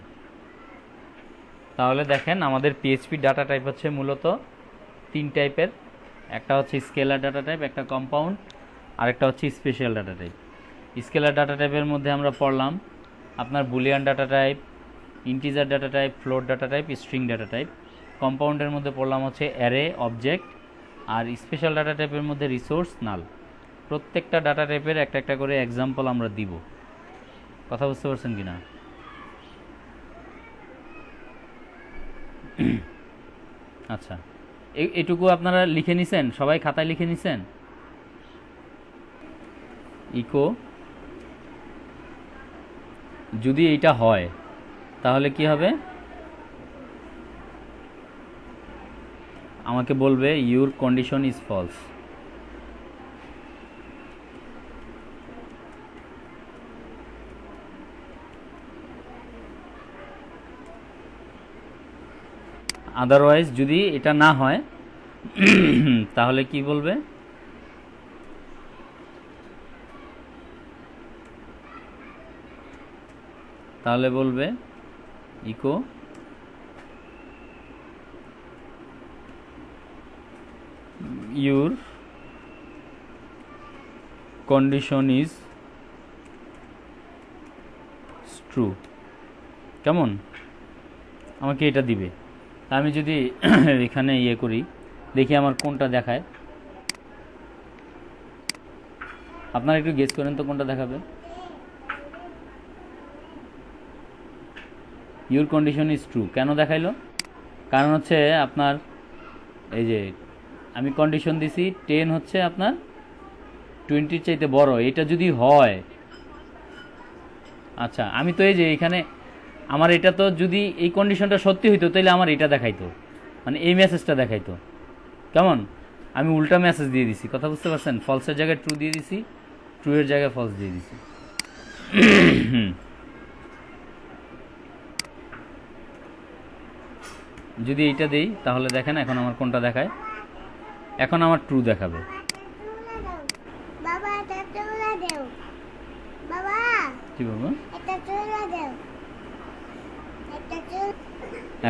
তাহলে দেখেন আমাদের পিএইচপি ডাটা টাইপ হচ্ছে মূলত 3 টাইপের, একটা হচ্ছে স্কেলার ডাটা টাইপ, একটা কম্পাউন্ড, আরেকটা হচ্ছে special data type. Scalar data টাইপের মধ্যে আমরা পড়লাম আপনার boolean data type, integer data type, float data type, string data type. কম্পাউন্ডের মধ্যে পড়লাম হচ্ছে অ্যারে, অবজেক্ট, আর স্পেশাল ডাটা টাইপের মধ্যে রিসোর্স, নাল। প্রত্যেকটা ডাটা টাইপের একটা একটা করে এক্সাম্পল আমরা দিব। কথা বুঝতে পারছেন কিনা? আচ্ছা, এটুকু আপনারা লিখে নিছেন? সবাই খাতায় লিখে নিছেন? ইকো যদি এইটা হয় তাহলে কি হবে? আমাকে বলবে your condition is false. Otherwise যদি এটা না হয় তাহলে কি বলবে, তাহলে বলবে echo your condition is true. কেমন, আমাকে এটা দিবে। আমি যদি এখানে ইয়ে করি, দেখি আমার কোনটা দেখায়, আপনারা একটু গেস করেন তো কোনটা দেখাবে। ইউর কন্ডিশন ইজ ট্রু কেন দেখাইলো? কারণ হচ্ছে আপনার এই যে আমি কন্ডিশন দিছি 10 হচ্ছে আপনার 20 চাইতে বড়, এটা যদি হয়, আচ্ছা আমি তো এই যে এখানে আমার এটা তো যদি এই কন্ডিশনটা সত্যি হইতো তাহলে আমার এটা দেখাইতো, মানে এই মেসেজটা দেখাইতো। কেমন, আমি উল্টা মেসেজ দিয়ে দিছি, কথা বুঝতে পারছেন? ফলসের জায়গায় ট্রু দিয়ে দিছি, ট্রু এর জায়গায় ফলস দিয়ে দিছি। যদি এইটা দেই তাহলে দেখেন এখন আমার কোনটা দেখায়, এখন আমার ট্রু দেখাবে। কি বলবো,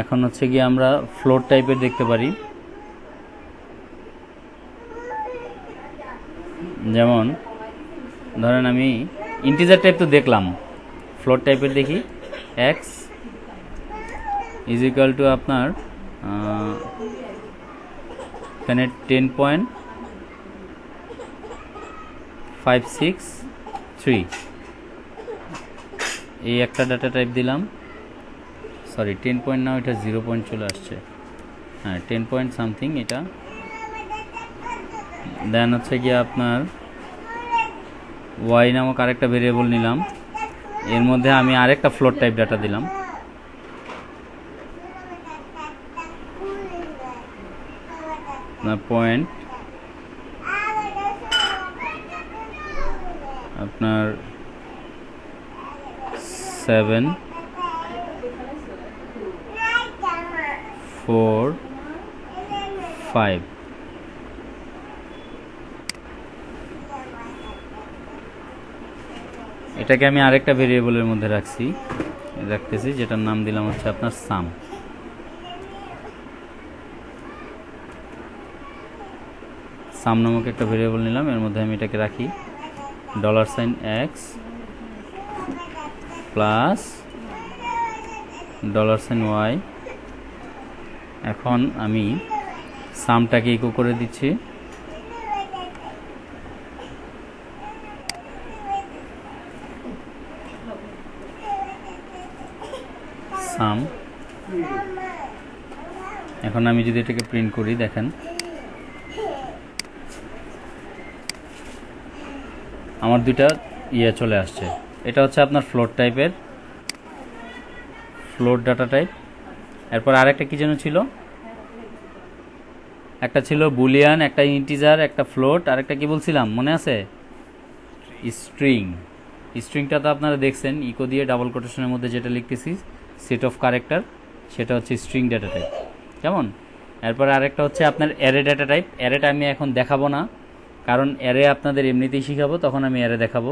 এখন হচ্ছে গিয়ে আমরা ফ্লোট টাইপের দেখতে পারি, যেমন ধরেন আমি ইন্টিজার টাইপ তো দেখলাম, ফ্লোট টাইপের দেখি এক্স ইজ ইকুয়াল টু আপনার এখানে 10.563, এই একটা ডাটা টাইপ দিলাম, সরি 10 পয়েন্ট না, এটা 0 পয়েন্ট চলে আসছে, হ্যাঁ 10 পয়েন্ট সামথিং এটা। দেন হচ্ছে গিয়ে আপনার ওয়াই নামক আরেকটা ভেরিয়েবল নিলাম, এর মধ্যে আমি আরেকটা ফ্লোট টাইপ ডাটা দিলাম, পয়েন্ট আপনার 7, 4, 5। এটাকে আমি আরেকটা ভেরিয়েবলের মধ্যে রাখতেছি, যেটার নাম দিলাম হচ্ছে আপনার সাম। সাম নামক একটা ভেরিয়েবল নিলাম, এর মধ্যে আমি এটাকে রাখি $x প্লাস $y। এখন আমি সামটাকে ইকো করে দিচ্ছি, সাম। এখন আমি যদি এটাকে প্রিন্ট করি, দেখেন আমার দুইটা চলে আসছে। এটা হচ্ছে আপনার ফ্লোট টাইপের, ফ্লোট ডাটা টাইপ। এরপর আরেকটা কি যেন ছিল, একটা ছিল বুলিয়ান, একটা ইন্টিজার, একটা ফ্লোট, আরেকটা কি বলছিলাম মনে আছে? স্ট্রিং। স্ট্রিংটা তো আপনারা দেখছেন, ইকো দিয়ে ডাবল কোটেশনের মধ্যে যেটা লিখতেছি সেট অফ ক্যারেক্টার, সেটা হচ্ছে স্ট্রিং ডাটা টাইপ। কেমন, এরপর আরেকটা হচ্ছে আপনার অ্যারে ডাটা টাইপ। অ্যারেটা আমি এখন দেখাবো না, কারণ অ্যারে আপনাদের এমনিতেই শিখাবো, তখন আমি অ্যারে দেখাবো।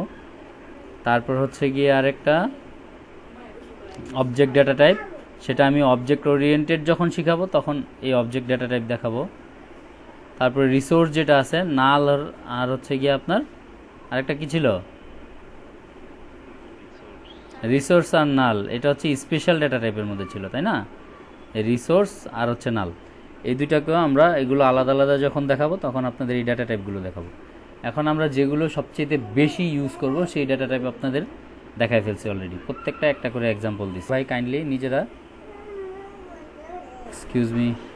তারপর হচ্ছে গিয়ে আরেকটা অবজেক্ট ডাটা টাইপ, সেটা আমি অবজেক্ট ওরিয়েন্টেড যখন শিখাবো তখন এই অবজেক্ট ডাটা টাইপ দেখাবো। তারপরে রিসোর্স যেটা আছে, নাল আর হচ্ছে গিয়ে আপনার আরেকটা কি ছিল, রিসোর্স আর নাল, এটা হচ্ছে স্পেশাল ডাটা টাইপের মধ্যে ছিল, তাই না? রিসোর্স আর হচ্ছে নাল, এই দুইটাকেও আমরা এগুলো আলাদা আলাদা যখন দেখাবো তখন আপনাদের এই ডাটা টাইপগুলো দেখাবো। এখন আমরা যেগুলো সবচেয়ে বেশি ইউজ করব সেই ডাটা টাইপ আপনাদের দেখাই ফেলছি অলরেডি, প্রত্যেকটা একটা করে এক্সাম্পল দিচ্ছি। ভাই কাইন্ডলি নিজেরা, এক্সকিউজ মি।